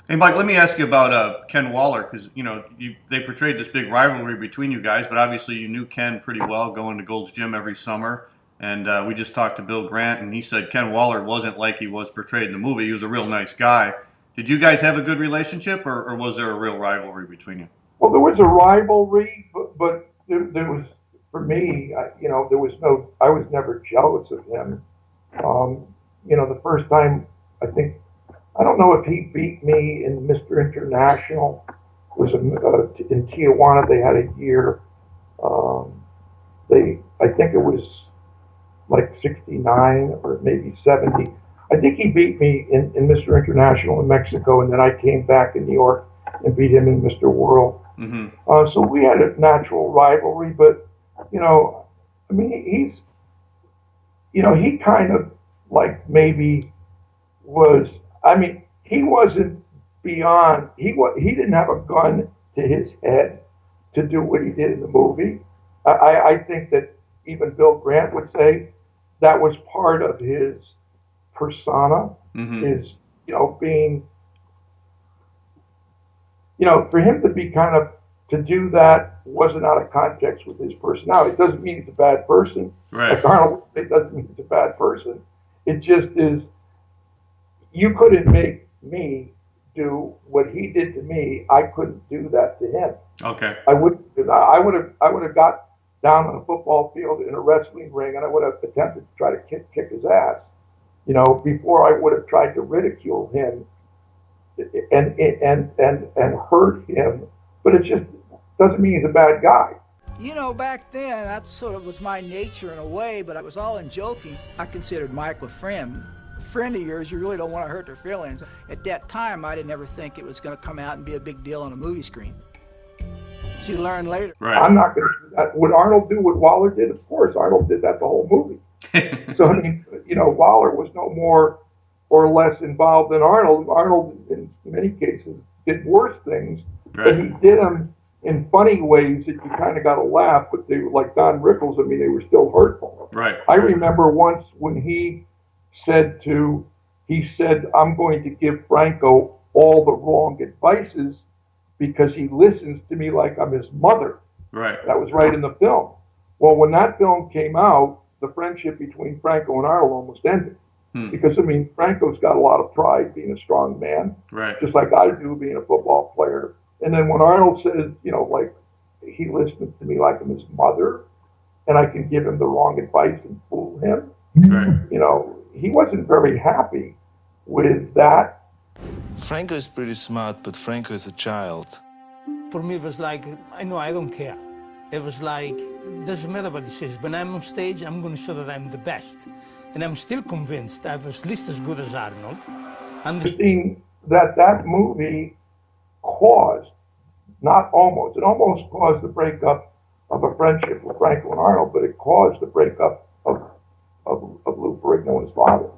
Hey, Mike, let me ask you about Ken Waller, because, you know, they portrayed this big rivalry between you guys, but obviously you knew Ken pretty well, going to Gold's Gym every summer. And we just talked to Bill Grant, and he said Ken Waller wasn't like he was portrayed in the movie. He was a real nice guy. Did you guys have a good relationship, or was there a real rivalry between you? Well, there was a rivalry, but there was, for me, you know, I was never jealous of him. You know, the first time, I don't know if he beat me in Mr. International. It was in Tijuana. They had a year. I think it was like 69 or maybe 70. I think he beat me in Mr. International in Mexico, and then I came back in New York and beat him in Mr. World. Mm-hmm. So we had a natural rivalry, but, you know, I mean, you know, he kind of like maybe was, I mean, he wasn't beyond, he didn't have a gun to his head to do what he did in the movie. I think that even Bill Grant would say that was part of his persona, is, you know, being, you know, for him to be kind of, to do that wasn't out of context with his personality. It doesn't mean he's a bad person. Right. Like Arnold, it doesn't mean he's a bad person. It just is, you couldn't make me do what he did to me. I couldn't do that to him. Okay. I would have got down on a football field in a wrestling ring, and I would have attempted to try to kick his ass, you know, before I would have tried to ridicule him and hurt him. But it just doesn't mean he's a bad guy. You know, back then, that sort of was my nature in a way, but I was all in joking. I considered Mike a friend. A friend of yours, you really don't want to hurt their feelings. At that time, I didn't ever think it was going to come out and be a big deal on a movie screen. You learn later. Right. I'm not going to. Would Arnold do what Waller did? Of course, Arnold did that the whole movie. So, I mean, you know, Waller was no more or less involved than Arnold. Arnold, in many cases, did worse things, but he did them in funny ways that you kind of got to laugh, but they were like Don Rickles. I mean, they were still hurtful. Right. I remember once when he said, I'm going to give Franco all the wrong advices because he listens to me like I'm his mother. Right. That was right in the film. Well, when that film came out, the friendship between Franco and Arnold almost ended. Because, I mean, Franco's got a lot of pride being a strong man, right, just like I do being a football player. And then when Arnold says, you know, like, he listens to me like I'm his mother, and I can give him the wrong advice and fool him, right, you know, he wasn't very happy with that. Franco is pretty smart, but Franco is a child. For me, it was like, I don't care. It was like, it doesn't matter what he says. When I'm on stage, I'm going to show that I'm the best. And I'm still convinced I was at least as good as Arnold. And that movie caused, not almost, it almost caused the breakup of a friendship with Franco and Arnold, but it caused the breakup of Lou Ferrigno and his father.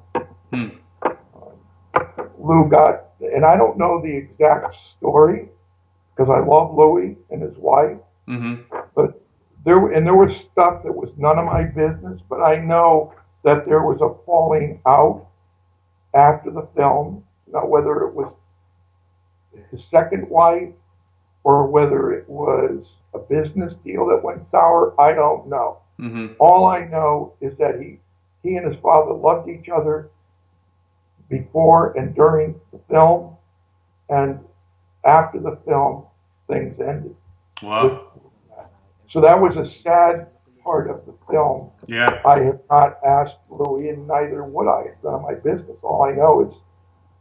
Lou got, and I don't know the exact story, because I love Louie and his wife, but there was stuff that was none of my business, but I know that there was a falling out after the film. Now, whether it was his second wife or whether it was a business deal that went sour, I don't know. All I know is that he and his father loved each other before and during the film, and after the film, things ended. Wow. So that was a sad part of the film. Yeah. I have not asked Louis, and neither would I. It's none of my business. All I know is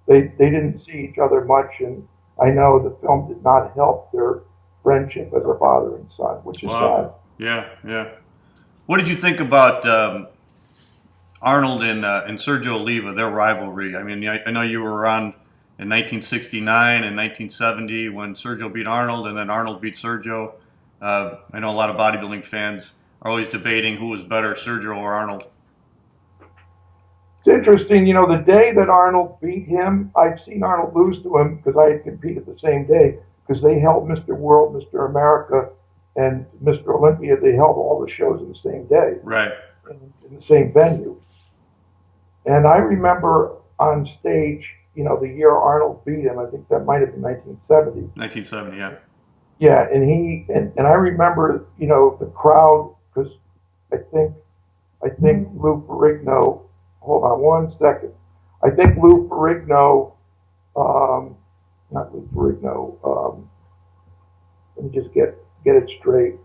they didn't see each other much, and I know the film did not help their friendship as a father and son, which is sad. Yeah, yeah. What did you think about Arnold and Sergio Oliva, their rivalry? I mean, I know you were around in 1969 and 1970 when Sergio beat Arnold, and then Arnold beat Sergio. I know a lot of bodybuilding fans are always debating who was better, Sergio or Arnold. It's interesting, you know, the day that Arnold beat him, I've seen Arnold lose to him because I had competed the same day, because they held Mr. World, Mr. America, and Mr. Olympia. They held all the shows in the same day. Right. In the same venue. And I remember on stage, you know, the year Arnold beat him, I think that might have been 1970. 1970, yeah. Yeah, and I remember, you know, the crowd, because I think Lou Ferrigno, hold on one second. I think Lou Ferrigno, not Lou Ferrigno, let me just get it straight.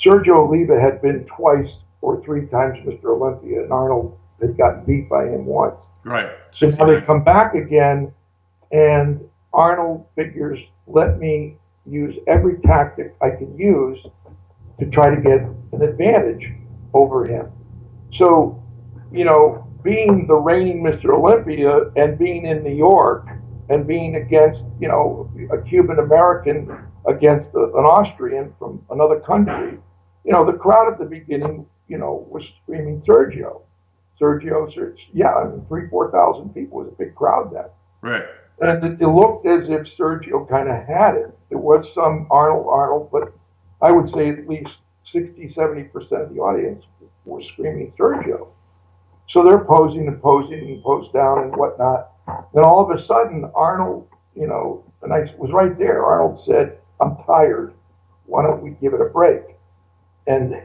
Sergio Oliva had been twice or three times Mr. Olympia, and Arnold had gotten beat by him once. Right. So now they come back again, and Arnold figures, let me use every tactic I can use to try to get an advantage over him. So, you know, being the reigning Mr. Olympia and being in New York and being against, you know, a Cuban American against an Austrian from another country, you know, the crowd at the beginning, you know, was screaming Sergio. Yeah, I mean, 3,000-4,000 people was a big crowd then. Right. And it looked as if Sergio kind of had it. There was some Arnold, but I would say at least 60-70% of the audience were screaming Sergio. So they're posing and pose down and whatnot. Then all of a sudden, Arnold, you know, and I was right there. Arnold said, "I'm tired. Why don't we give it a break?" And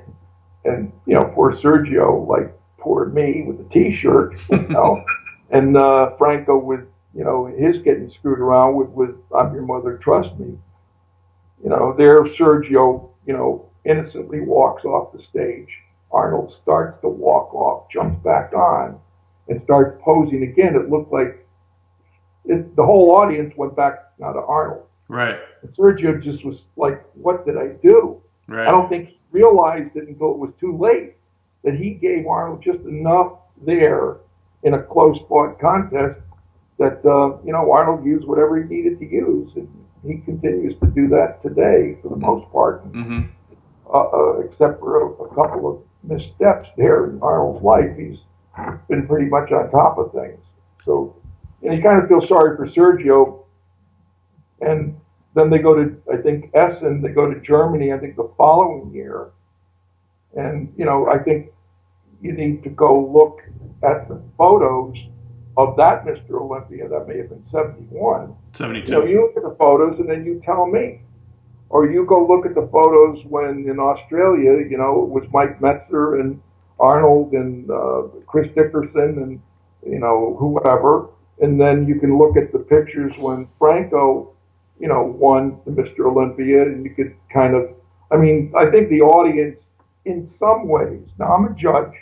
you know, poor Sergio, like poor me with the T-shirt, you know, and Franco with, you know, his getting screwed around with "I'm your mother, trust me." You know, there Sergio, you know, innocently walks off the stage. Arnold starts to walk off, jumps back on, and starts posing again. It looked like the whole audience went back now to Arnold. Right. And Sergio just was like, "What did I do?" Right. I don't think he realized it until it was too late that he gave Arnold just enough there in a close fought contest that, you know, Arnold used whatever he needed to use. And he continues to do that today for the most part, except for a couple of missteps there in Arnold's life. He's been pretty much on top of things. So, you know, you kind of feel sorry for Sergio. And then they go to, I think, Essen, they go to Germany, I think the following year. And, you know, I think you need to go look at the photos of that Mr. Olympia. That may have been 71. 72. You know, you look at the photos and then you tell me. Or you go look at the photos when in Australia, you know, it was Mike Metzer and Arnold and Chris Dickerson and, you know, whoever. And then you can look at the pictures when Franco, you know, won the Mr. Olympia, and you could kind of, I mean, I think the audience in some ways, now I'm a judge,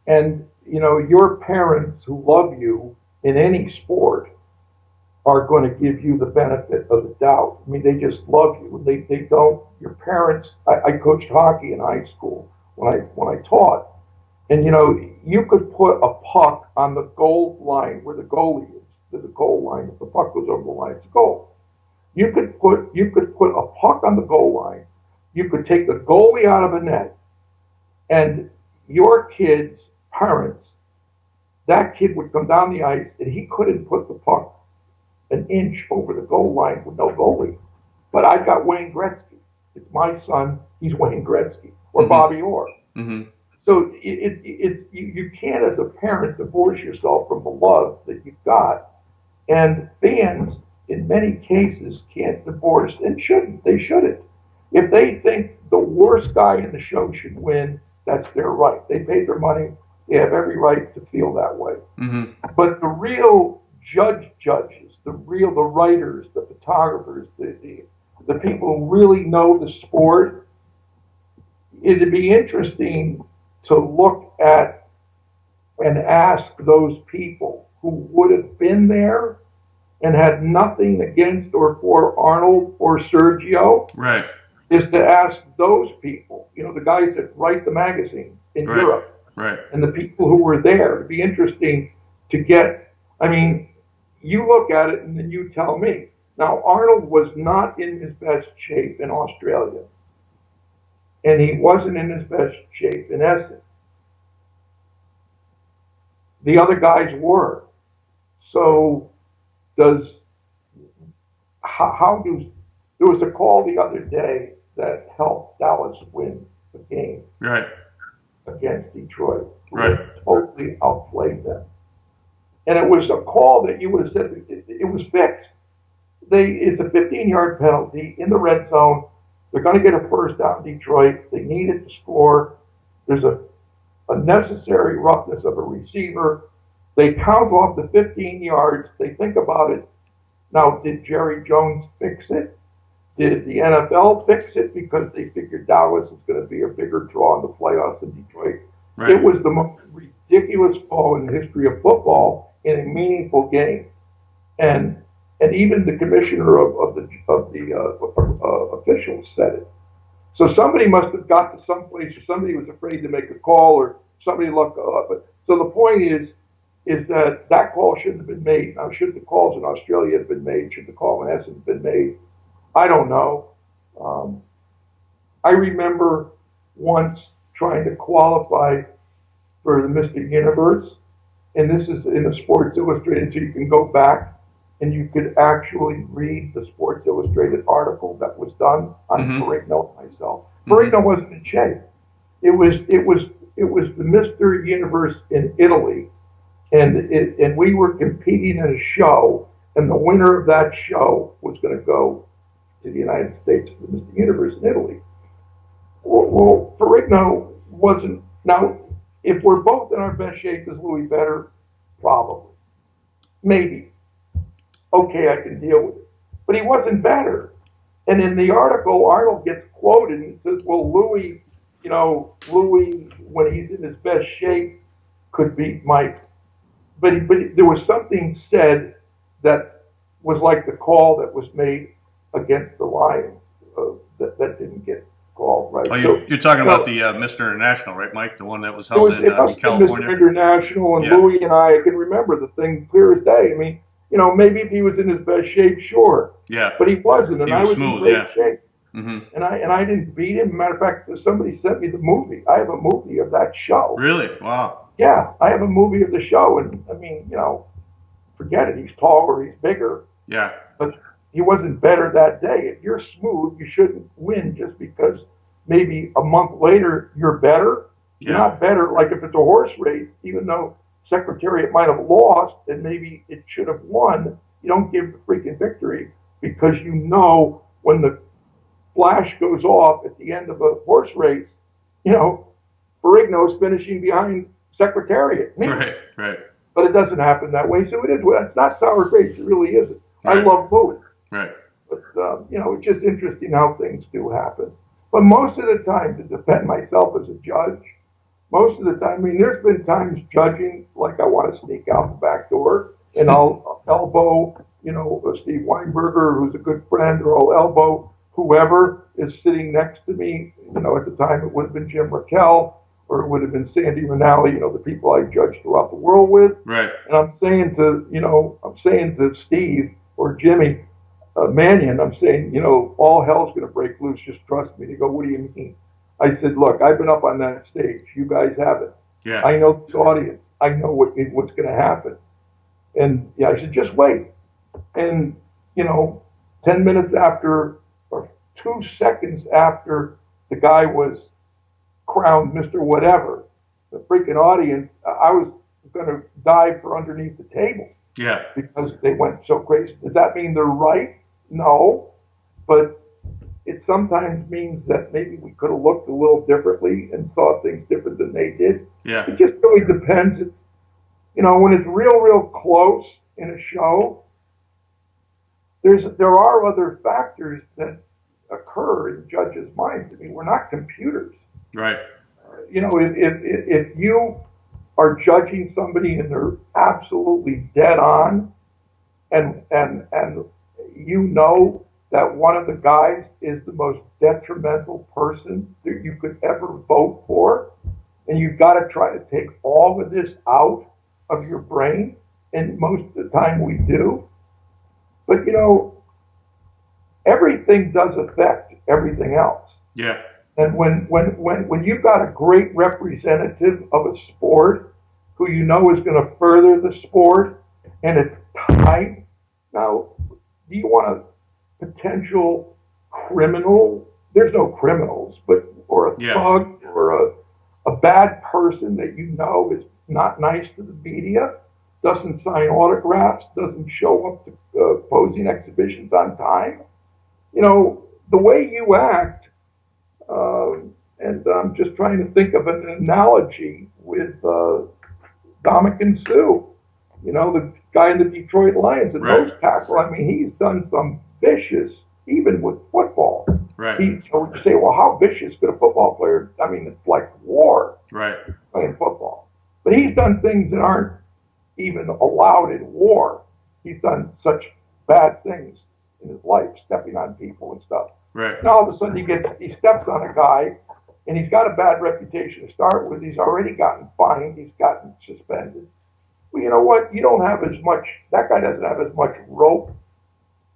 and, you know, your parents who love you in any sport are going to give you the benefit of the doubt. I mean, they just love you. They don't, your parents, I coached hockey in high school when I taught, and, you know, you could put a puck on the goal line where the goalie is. There's a goal line. If the puck goes over the line, it's a goal. You could put a puck on the goal line. You could take the goalie out of a net, and your kid's parents, that kid would come down the ice, and he couldn't put the puck an inch over the goal line with no goalie. But I got Wayne Gretzky. It's my son. He's Wayne Gretzky or Bobby Orr. Mm-hmm. So you can't, as a parent, divorce yourself from the love that you've got. And fans, in many cases, can't divorce and shouldn't. They shouldn't. If they think the worst guy in the show should win, that's their right. They paid their money. They have every right to feel that way. Mm-hmm. But the real judges, the writers, the photographers, the people who really know the sport, it'd be interesting to look at and ask those people who would have been there and had nothing against or for Arnold or Sergio, Right. is to ask those people, the guys that write the magazine in Right. Europe, Right. and the people who were there. It'd be interesting to get, you look at it and then you tell me. Now, Arnold was not in his best shape in Australia, and he wasn't in his best shape in Essen. The other guys were. So there was a call the other day that helped Dallas win the game Right. against Detroit. Right. Totally outplayed them. And it was a call that you would have said it was fixed. It's a 15-yard penalty in the red zone. They're going to get a first down, Detroit. They needed to score. There's a necessary roughness of a receiver. They count off the 15 yards. They think about it. Now, did Jerry Jones fix it? Did the NFL fix it because they figured Dallas was going to be a bigger draw in the playoffs than Detroit? Right. It was the most ridiculous call in the history of football in a meaningful game, and even the commissioner of the officials said it. So somebody must have got to someplace, or somebody was afraid to make a call, or somebody looked up. So the point is that call shouldn't have been made. Now, should the calls in Australia have been made? Should the call in Essen have been made? I don't know. I remember once trying to qualify for the Mr. Universe, and this is in the Sports Illustrated, so you can go back and you could actually read the Sports Illustrated article that was done on Ferrigno and myself. Ferrigno wasn't in shape. It was the Mr. Universe in Italy, and we were competing in a show, and the winner of that show was going to go to the United States for the Mr. Universe in Italy. Well, Ferrigno wasn't. Now, if we're both in our best shape, is Louis better? Probably. Maybe. Okay, I can deal with it. But he wasn't better. And in the article, Arnold gets quoted and says, well, Louis, when he's in his best shape, could beat Mike. But there was something said that was like the call that was made against the Lions that didn't get called, right? Oh, you're talking about the Mr. International, right, Mike? The one that was held in California? Mr. International, and Louis and I can remember the thing clear as day. I mean, maybe if he was in his best shape, sure. Yeah. But he wasn't, and I was smooth, in great shape. Mm-hmm. And I didn't beat him. Matter of fact, somebody sent me the movie. I have a movie of that show. Really? Wow. Yeah, I have a movie of the show, and I mean, forget it. He's taller, he's bigger. Yeah. But he wasn't better that day. If you're smooth, you shouldn't win just because maybe a month later you're better. Yeah. You're not better. Like if it's a horse race, even though Secretariat might have lost and maybe it should have won, you don't give the freaking victory because when the flash goes off at the end of a horse race, Ferrigno's finishing behind Secretariat. Right. But it doesn't happen that way, so it is. It's not sour grapes. It really isn't. Right. I love Louis. Right. But, it's just interesting how things do happen. But most of the time, to defend myself as a judge, most of the time, there's been times judging, like I want to sneak out the back door, and I'll elbow, Steve Weinberger, who's a good friend, or I'll elbow whoever is sitting next to me. At the time, it would have been Jim Raquel, or it would have been Sandy Rinaldi, the people I judge throughout the world with. Right. And I'm saying to Steve or Jimmy Mannion, I'm saying, all hell's going to break loose. Just trust me. They go, what do you mean? I said, look, I've been up on that stage. You guys haven't. Yeah. I know this audience. I know what's going to happen. And I said, just wait. And 10 minutes after, or 2 seconds after the guy was crowned Mr. Whatever, the freaking audience, I was going to dive for underneath the table. Yeah. Because they went so crazy. Does that mean they're right? No. But it sometimes means that maybe we could have looked a little differently and saw things different than they did. Yeah. It just really depends. It's, when it's real close in a show, there are other factors that occur in judges' minds. I mean, we're not computers. Right. If you are judging somebody and they're absolutely dead on, and you know that one of the guys is the most detrimental person that you could ever vote for, and you've got to try to take all of this out of your brain, and most of the time we do. But everything does affect everything else. Yeah. And when you've got a great representative of a sport who is going to further the sport, and it's time, now, do you want a potential criminal? There's no criminals, or a thug, or a bad person that is not nice to the media, doesn't sign autographs, doesn't show up to posing exhibitions on time. The way you act, and I'm just trying to think of an analogy with Dominican Sue, the guy in the Detroit Lions, and nose tackle. I mean, he's done some vicious, even with football. Right. So you say, well, how vicious could a football player? I mean, it's like war. Right. Playing football. But he's done things that aren't even allowed in war. He's done such bad things in his life, stepping on people and stuff. Right. Now all of a sudden he steps on a guy, and he's got a bad reputation to start with. He's already gotten fined. He's gotten suspended. Well, you know what? You don't have as much. That guy doesn't have as much rope.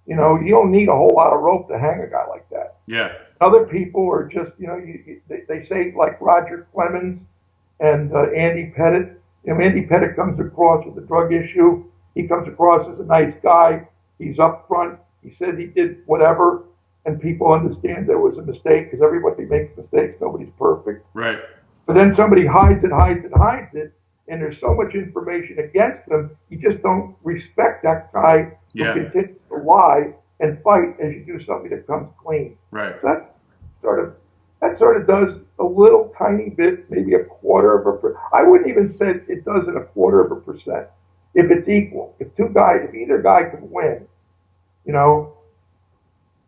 You don't need a whole lot of rope to hang a guy like that. Yeah. Other people are just, they say like Roger Clemens and Andy Pettit. Andy Pettit comes across with a drug issue. He comes across as a nice guy. He's up front. He said he did whatever, and people understand there was a mistake because everybody makes mistakes. Nobody's perfect. Right. But then somebody hides it, and there's so much information against them, you just don't respect that guy who continues to lie and fight as you do somebody that comes clean. Right. So that sort of does a little tiny bit, maybe a quarter of a percent. I wouldn't even say it does in a quarter of a percent. If it's equal, if either guy can win,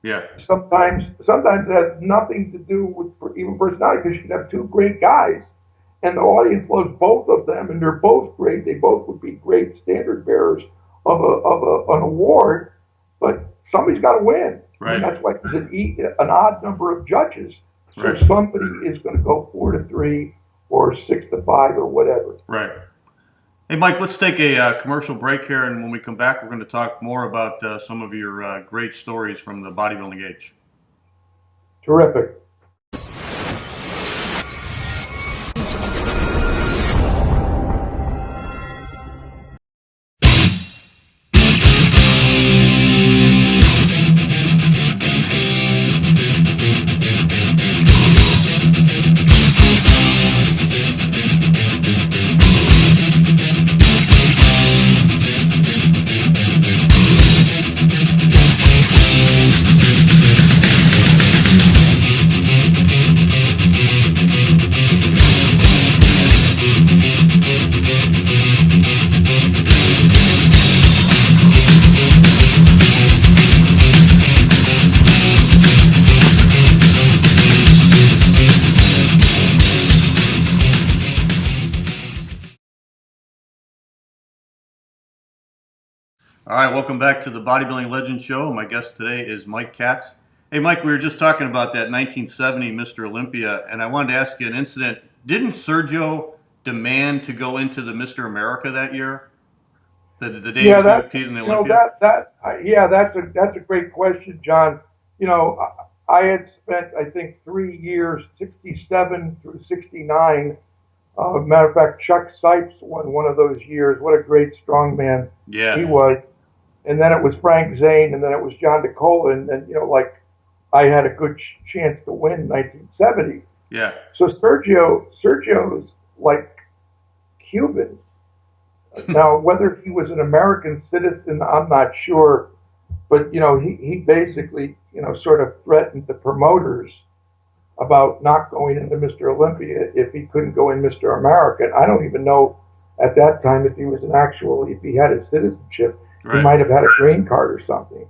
Yeah. Sometimes it has nothing to do with even personality, because you can have two great guys, and the audience loves both of them, and they're both great. They both would be great standard bearers of an award, but somebody's got to win. Right. And that's why there's an odd number of judges. So Right. somebody is going to go 4-3 or 6-5 or whatever. Right. Hey, Mike, let's take a commercial break here, and when we come back, we're going to talk more about some of your great stories from the bodybuilding age. Terrific. All right, welcome back to the Bodybuilding Legends Show. My guest today is Mike Katz. Hey, Mike, we were just talking about that 1970 Mr. Olympia, and I wanted to ask you an incident. Didn't Sergio demand to go into the Mr. America that year? The day he was going to compete in the Olympia? That's a great question, John. I had spent, I think, 3 years, 67 through 69. Matter of fact, Chuck Sipes won one of those years. What a great strongman he was. And then it was Frank Zane, and then it was John DeCola, and then, I had a good chance to win in 1970. Yeah. So Sergio's like Cuban. Now, whether he was an American citizen, I'm not sure. But, he basically, sort of threatened the promoters about not going into Mr. Olympia if he couldn't go in Mr. America. And I don't even know at that time if he had his citizenship. Right. He might have had a green card or something.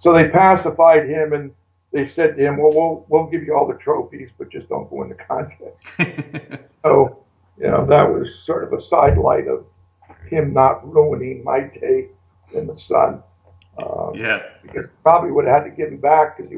So they pacified him, and they said to him, well, we'll give you all the trophies, but just don't go in the contest. So, that was sort of a sidelight of him not ruining my day in the sun. Yeah. Because probably would have had to give him back because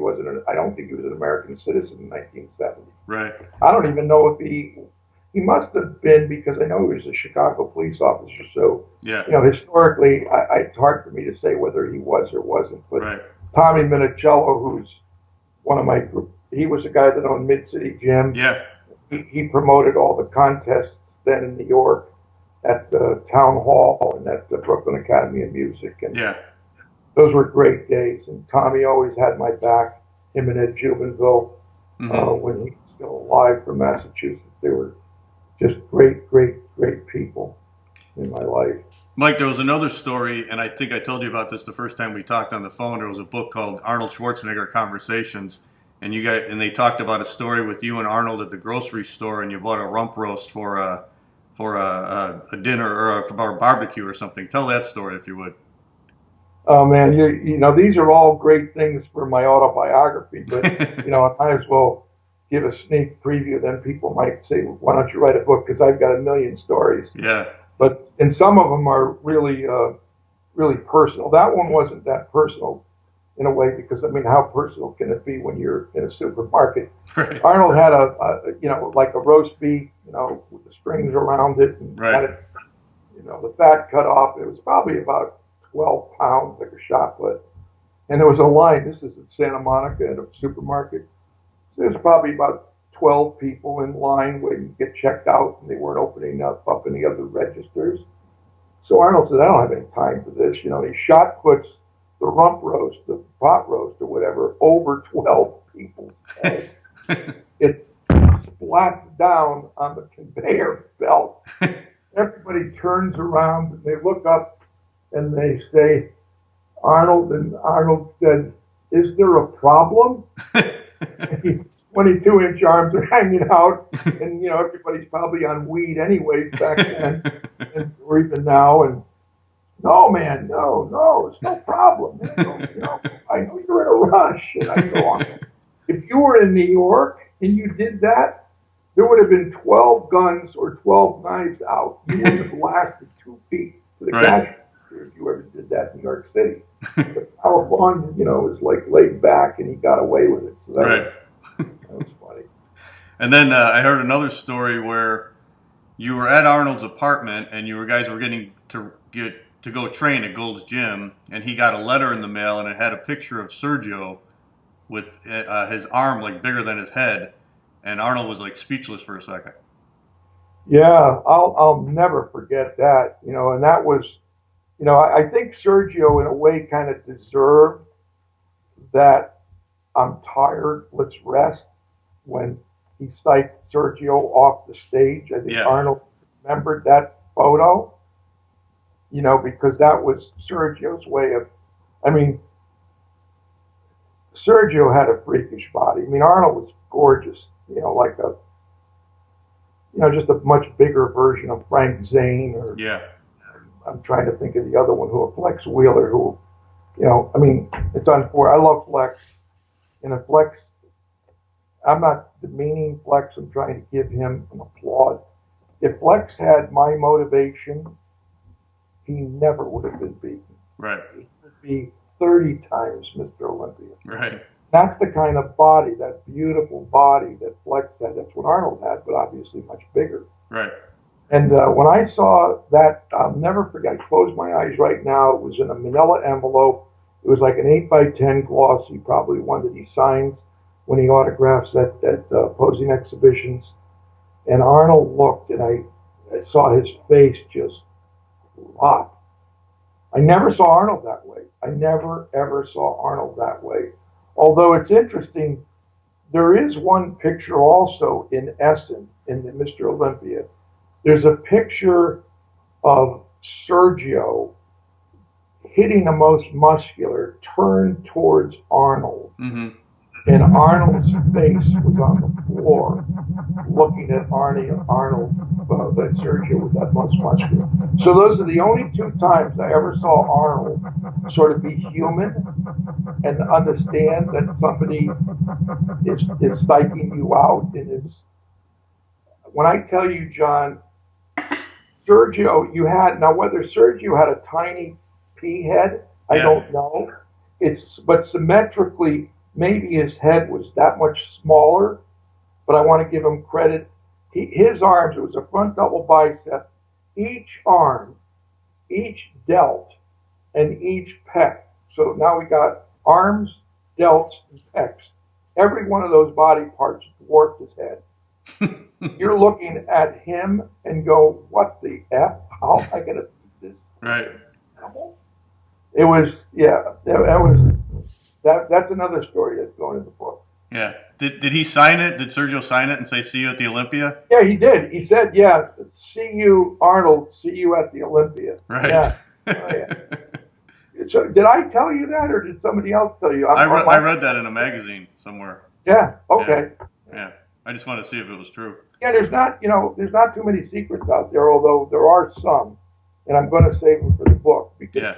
I don't think he was an American citizen in 1970. Right. I don't even know if he must have been, because I know he was a Chicago police officer. So, Yeah. Historically, it's hard for me to say whether he was or wasn't. But Right. Tommy Minicello, who's one of my group, he was the guy that owned Mid-City Gym. Yeah. He promoted all the contests then in New York at the Town Hall and at the Brooklyn Academy of Music. And Yeah. those were great days. And Tommy always had my back, him and Ed Jubenville, when he was still alive from Massachusetts. They were just great, great, great people in my life. Mike, there was another story, and I think I told you about this the first time we talked on the phone. There was a book called Arnold Schwarzenegger Conversations, and they talked about a story with you and Arnold at the grocery store, and you bought a rump roast for a dinner or for a barbecue or something. Tell that story if you would. Oh man, these are all great things for my autobiography, but I might as well give a sneak preview. Then people might say, "Why don't you write a book?" Because I've got a million stories. Yeah. And some of them are really, really personal. That one wasn't that personal in a way, because how personal can it be when you're in a supermarket? Right. Arnold had like a roast beef, with the strings around it, and had it, the fat cut off. It was probably about 12 pounds, like a shot put. And there was a line. This is in Santa Monica at a supermarket. There's probably about 12 people in line waiting to get checked out, and they weren't opening up any other registers. So Arnold said, I don't have any time for this. He shot puts the rump roast, the pot roast or whatever, over 12 people's heads. It splats down on the conveyor belt. Everybody turns around and they look up and they say, Arnold, and Arnold said, is there a problem? 22-inch arms are hanging out, and everybody's probably on weed anyways back then, or even now. And no, man, no, it's no problem. I know you're in a rush. And I go on. If you were in New York and you did that, there would have been 12 guns or 12 knives out. You wouldn't have lasted 2 feet to the cash register if you ever did that in New York City. But California, was like laid back, and he got away with it. So that was funny. And then I heard another story where you were at Arnold's apartment, and guys were getting to go train at Gold's Gym, and he got a letter in the mail, and it had a picture of Sergio with his arm like bigger than his head, and Arnold was like speechless for a second. Yeah, I'll never forget that. And that was, I think Sergio in a way kind of deserved that. I'm tired, let's rest, when he psyched Sergio off the stage. I think Arnold remembered that photo, because that was Sergio's way of, Sergio had a freakish body. Arnold was gorgeous, like just a much bigger version of Frank Zane, or I'm trying to think of the other one, Flex Wheeler, who, it's unfortunate. I love Flex. And if Flex, I'm not demeaning Flex, I'm trying to give him an applaud. If Flex had my motivation, he never would have been beaten. Right. He would be 30 times Mr. Olympia. Right. That's the kind of body, that beautiful body that Flex had. That's what Arnold had, but obviously much bigger. Right. And when I saw that, I'll never forget. I closed my eyes right now. It was in a manila envelope. It was like an 8x10 glossy, probably one that he signs when he autographs at posing exhibitions. And Arnold looked, and I saw his face just drop. I never saw Arnold that way. I never, ever saw Arnold that way. Although it's interesting, there is one picture also in Essen, in the Mr. Olympia. There's a picture of Sergio hitting the most muscular, turned towards Arnold. Mm-hmm. And Arnold's face was on the floor, looking at Arnold, that Sergio with that most muscular. So those are the only two times I ever saw Arnold sort of be human and understand that somebody is psyching you out. And is, when I tell you, John, Sergio, now whether Sergio had a tiny pea head, I don't know. But symmetrically, maybe his head was that much smaller, but I want to give him credit. His arms, it was a front double bicep, each arm, each delt, and each pec. So now we got arms, delts, and pecs. Every one of those body parts dwarfed his head. You're looking at him and go, what the F? How am I going to do this? Right. It was, that's another story that's going in the book. Yeah. Did he sign it? Did Sergio sign it and say, see you at the Olympia? Yeah, he did. He said, yeah, see you, Arnold, see you at the Olympia. Right. Yeah. Oh, yeah. So did I tell you that, or did somebody else tell you? I read that in a magazine somewhere. Yeah, okay. Yeah. I just wanted to see if it was true. Yeah, there's not too many secrets out there, although there are some, and I'm going to save them for the book, because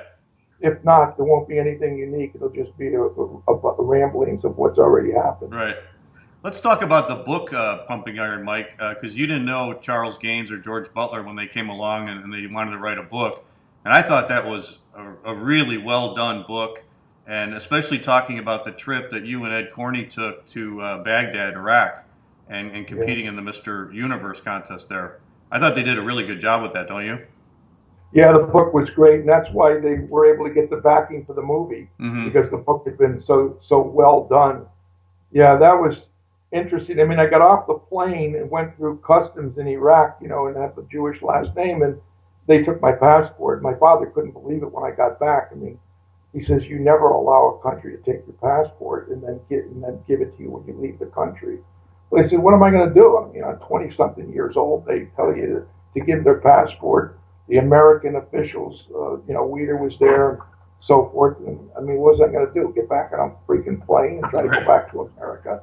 if not, there won't be anything unique. It'll just be a ramblings of what's already happened. Right. Let's talk about the book, Pumping Iron, Mike, because you didn't know Charles Gaines or George Butler when they came along and they wanted to write a book. And I thought that was a really well-done book, and especially talking about the trip that you and Ed Corney took to Baghdad, Iraq, and competing in the Mr. Universe contest there. I thought they did a really good job with that, don't you? Yeah, the book was great, and that's why they were able to get the backing for the movie, because the book had been so well done. Yeah, that was interesting. I mean, I got off the plane and went through customs in Iraq, and had the Jewish last name, and they took my passport. My father couldn't believe it when I got back. I mean, he says, you never allow a country to take your passport and then give it to you when you leave the country. But I said, what am I going to do? I mean, I'm 20-something years old. They tell you to give their passport. The American officials, Weeder was there and so forth. And I mean, what was I going to do? Get back on a freaking plane and try to go back to America?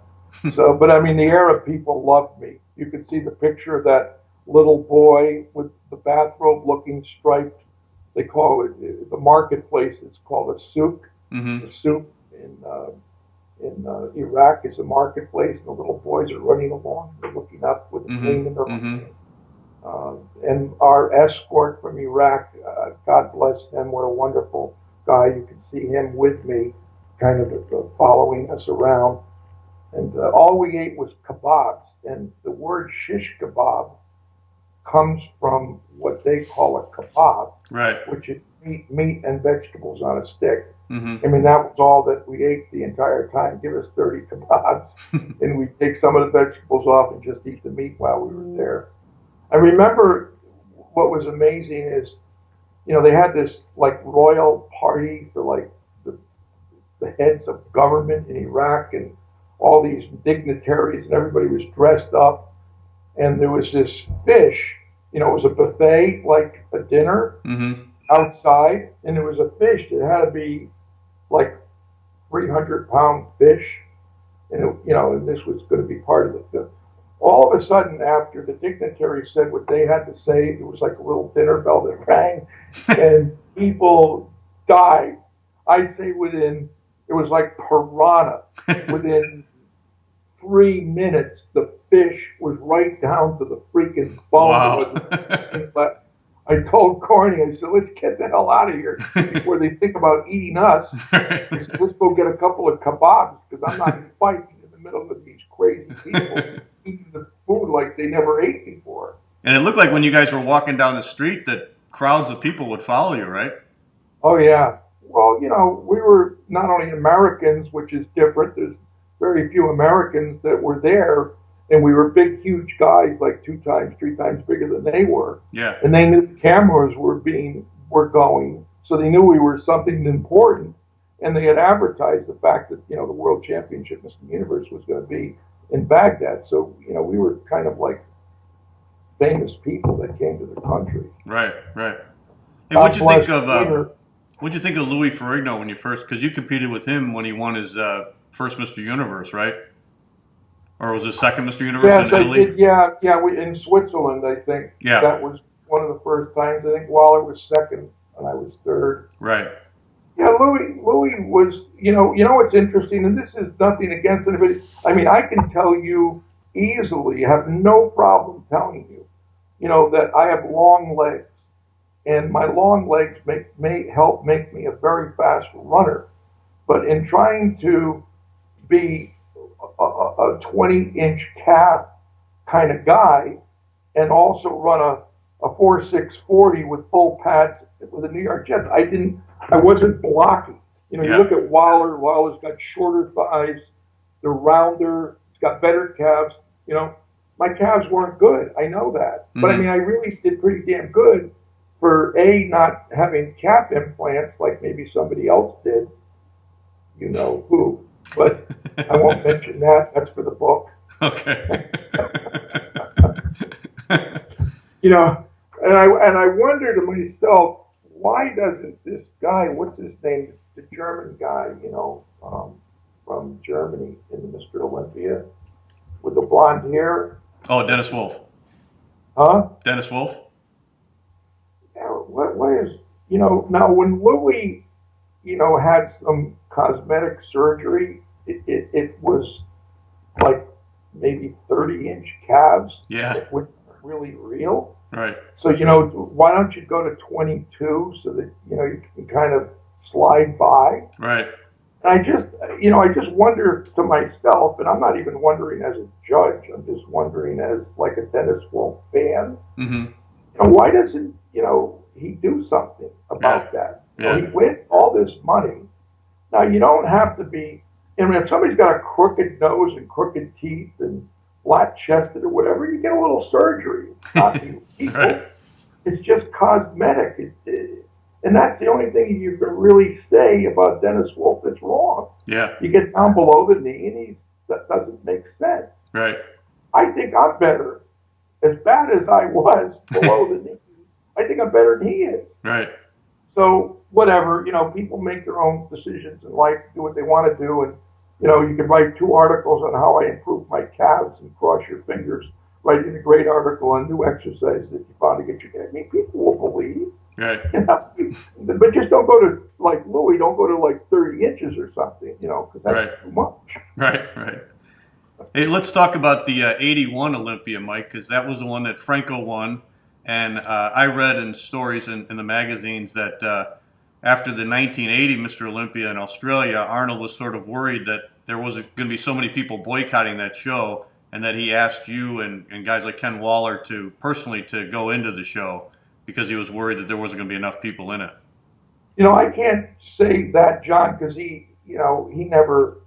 So, but I mean, the Arab people loved me. You could see the picture of that little boy with the bathrobe looking striped. They call it the marketplace. It's called a souk. The souk in Iraq is a marketplace, and the little boys are running along. They're looking up with a plane in their hand. And our escort from Iraq, God bless him, what a wonderful guy. You can see him with me, kind of following us around. And all we ate was kebabs. And the word shish kebab comes from what they call a kebab, which is meat and vegetables on a stick. I mean, that was all that we ate the entire time. Give us 30 kebabs, and we'd take some of the vegetables off and just eat the meat while we were there. I remember what was amazing is, they had this like royal party for like the heads of government in Iraq and all these dignitaries, and everybody was dressed up. And there was this fish, it was a buffet, like a dinner outside, and there was a fish that had to be like 300-pound fish, and and this was going to be part of the. All of a sudden, after the dignitaries said what they had to say, there was like a little dinner bell that rang, and people died. I'd say it was like piranha. Within 3 minutes, the fish was right down to the freaking bone. Wow. I told Corny, I said, let's get the hell out of here before they think about eating us. I said, let's go get a couple of kebabs, because I'm not fighting in the middle of these crazy people eating the food like they never ate before. And it looked like when you guys were walking down the street that crowds of people would follow you, right? Oh, yeah. Well, we were not only Americans, which is different. There's very few Americans that were there. And we were big, huge guys, like 2 times, 3 times bigger than they were. Yeah. And they knew the cameras were going, so they knew we were something important. And they had advertised the fact that, the World Championship Mr. Universe was going to be in Baghdad. So, we were kind of like famous people that came to the country. Right. Hey, what'd you think of What'd you think of Louis Ferrigno when you first? Because you competed with him when he won his first Mr. Universe, right? Or was it second Mr. Universe Yes, in Italy? I did. Yeah, in Switzerland, I think. Yeah. That was one of the first times. I think Waller was second and I was third. Right. Yeah, Louis was, you know what's interesting, and this is nothing against anybody. I mean, I can tell you easily, have no problem telling you, that I have long legs, and my long legs may help make me a very fast runner. But in trying to be a 20-inch calf kind of guy, and also run a 4.640 with full pads with the New York Jets, I wasn't blocking. You look at Waller. Waller's got shorter thighs. They're rounder. He's got better calves. My calves weren't good. I know that. But I mean, I really did pretty damn good for not having calf implants like maybe somebody else did. You know who. But I won't mention that. That's for the book. Okay. And I wonder to myself, why doesn't this guy, what's his name, the German guy, from Germany in the Mr. Olympia with the blonde hair? Oh, Dennis Wolf. Huh? Dennis Wolf? Yeah, what is, now when Louis, had some cosmetic surgery, it was like maybe 30-inch calves. Yeah. That weren't really real. Right. So, why don't you go to 22 so that, you can kind of slide by? Right. And I just wonder to myself, and I'm not even wondering as a judge, I'm just wondering as like a Dennis Wolf fan, why doesn't, he do something about that? He wins all this money. Now, you don't have to be, if somebody's got a crooked nose and crooked teeth and flat-chested or whatever, you get a little surgery. It's not evil. Right. It's just cosmetic. And that's the only thing you can really say about Dennis Wolf that's wrong. Yeah. You get down below the knee, and that doesn't make sense. Right. I think I'm better. As bad as I was below the knee, I think I'm better than he is. Right. So, whatever, people make their own decisions in life, do what they want to do, and you can write 2 articles on how I improved my calves and cross your fingers, writing a great article on new exercise that you found to get your calves. I mean, people will believe. Right. But just don't go to, like Louis, don't go to like 30 inches or something, because that's too much. Right. Hey, let's talk about the 81 Olympia, Mike, because that was the one that Franco won. And I read in stories in the magazines that after the 1980 Mr. Olympia in Australia, Arnold was sort of worried that there was going to be so many people boycotting that show, and that he asked you and guys like Ken Waller to personally to go into the show because he was worried that there wasn't going to be enough people in it. I can't say that, John, because he never,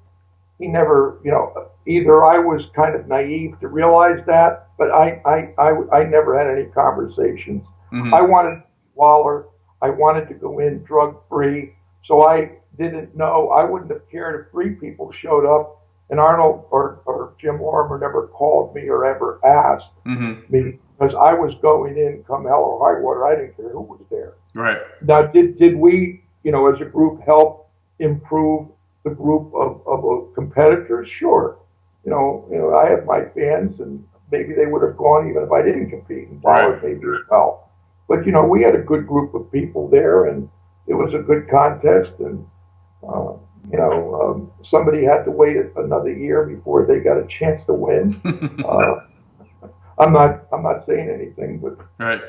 either I was kind of naive to realize that, but I never had any conversations. I wanted Waller. I wanted to go in drug-free, so I didn't know. I wouldn't have cared if 3 people showed up, and Arnold or Jim Lorimer never called me or ever asked me, because I was going in come hell or high water. I didn't care who was there. Right. Now, did we, as a group, help improve the group of competitors? Sure. I have my fans, and maybe they would have gone even if I didn't compete, and Waller maybe as well. But, we had a good group of people there, and it was a good contest, and, somebody had to wait another year before they got a chance to win. I'm not saying anything, but right.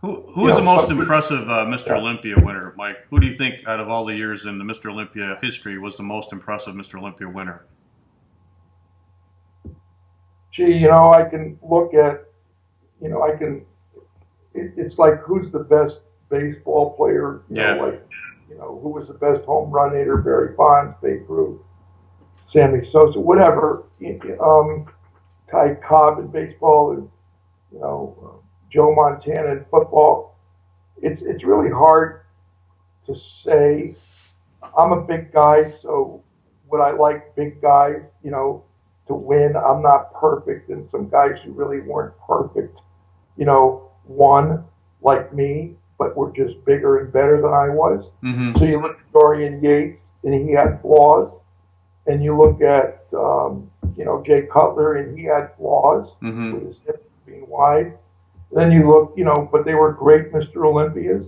Who was the most impressive Mr. Olympia winner, Mike? Who do you think, out of all the years in the Mr. Olympia history, was the most impressive Mr. Olympia winner? Gee, I can look at, it's like who's the best baseball player, who was the best home run hitter, Barry Bonds, Babe Ruth, Sammy Sosa, whatever, Ty Cobb in baseball, and, Joe Montana in football. It's really hard to say. I'm a big guy, so would I like big guys, to win? I'm not perfect, and some guys who really weren't perfect, won like me. but were just bigger and better than I was. Mm-hmm. So you look at Dorian Yates, and he had flaws. And you look at, Jay Cutler, and he had flaws with his hips being wide. Then you look, but they were great Mr. Olympias.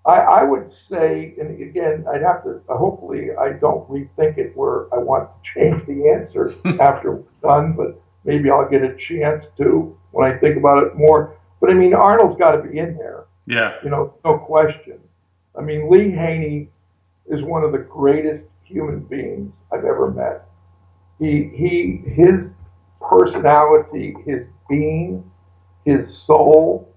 I would say, and again, I'd have to, hopefully I don't rethink it where I want to change the answer after we're done, but maybe I'll get a chance to when I think about it more. But I mean, Arnold's got to be in there. Yeah. No question. I mean, Lee Haney is one of the greatest human beings I've ever met. His personality, his being, his soul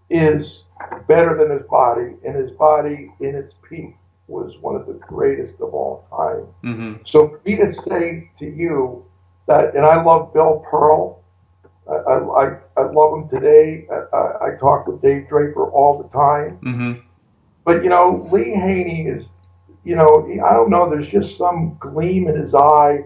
is better than his body, and his body in its peak was one of the greatest of all time. Mm-hmm. So for me to say to you that, and I love Bill Pearl, I love him today. I talk with Dave Draper all the time. Mm-hmm. But, Lee Haney is, I don't know, there's just some gleam in his eye.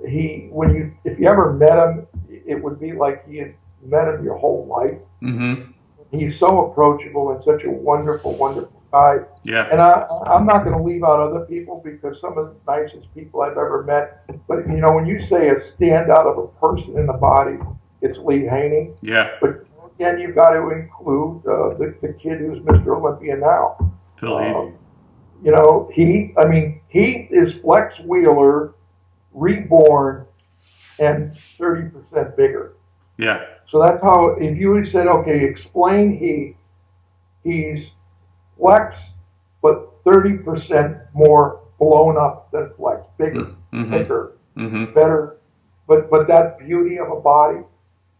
If you ever met him, it would be like you had met him your whole life. Mm-hmm. He's so approachable and such a wonderful, wonderful guy. Yeah. And I'm not going to leave out other people because some of the nicest people I've ever met. But, when you say a standout of a person in the body, it's Lee Haney. Yeah. But again, you've got to include the kid who's Mr. Olympia now. Phil Easy. He is Flex Wheeler reborn and 30% bigger. Yeah. So that's how, if you had said, okay, explain he's Flex, but 30% more blown up than Flex, bigger, thicker, better, but that beauty of a body,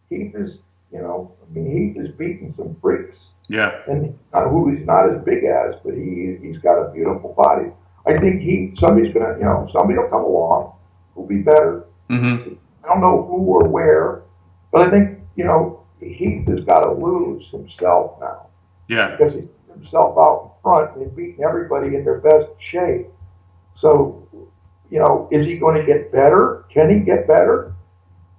Heath is, Heath is beating some freaks. Yeah. And he's not as big as, but he's got a beautiful body. I think somebody will come along who'll be better. Mm-hmm. I don't know who or where, but I think, Heath has got to lose himself now. Yeah. Because he's put himself out in front and beating everybody in their best shape. So, is he going to get better? Can he get better?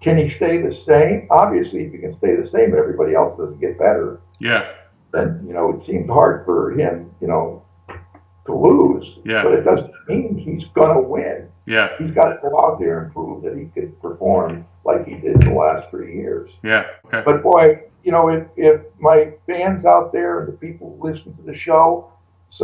Can he stay the same? Obviously, if he can stay the same and everybody else doesn't get better, Yeah. then, it seems hard for him, to lose. Yeah. But it doesn't mean he's going to win. Yeah. He's got to go out there and prove that he could perform like he did the last 3 years. Yeah. Okay. But boy, if my fans out there and the people who listen to the show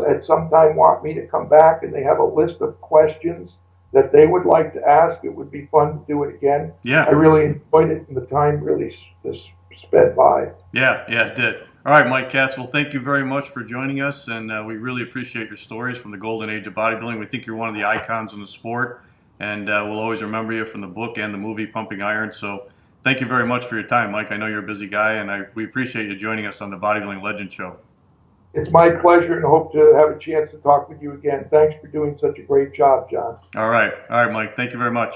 at some time want me to come back and they have a list of questions that they would like to ask, it would be fun to do it again. Yeah. I really enjoyed it, and the time really just sped by. Yeah, it did. All right, Mike Katz, well, thank you very much for joining us, and we really appreciate your stories from the golden age of bodybuilding. We think you're one of the icons in the sport, and we'll always remember you from the book and the movie Pumping Iron. So thank you very much for your time, Mike. I know you're a busy guy, and we appreciate you joining us on the Bodybuilding Legends Show. It's my pleasure, and hope to have a chance to talk with you again. Thanks for doing such a great job, John. All right, Mike. Thank you very much.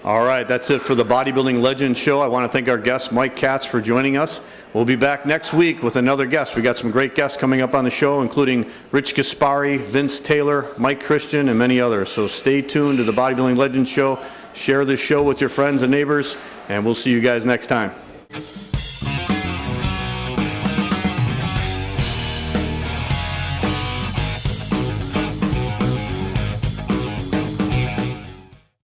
All right, that's it for the Bodybuilding Legends Show. I want to thank our guest, Mike Katz, for joining us. We'll be back next week with another guest. We got some great guests coming up on the show, including Rich Gaspari, Vince Taylor, Mike Christian, and many others. So stay tuned to the Bodybuilding Legends Show. Share this show with your friends and neighbors, and we'll see you guys next time.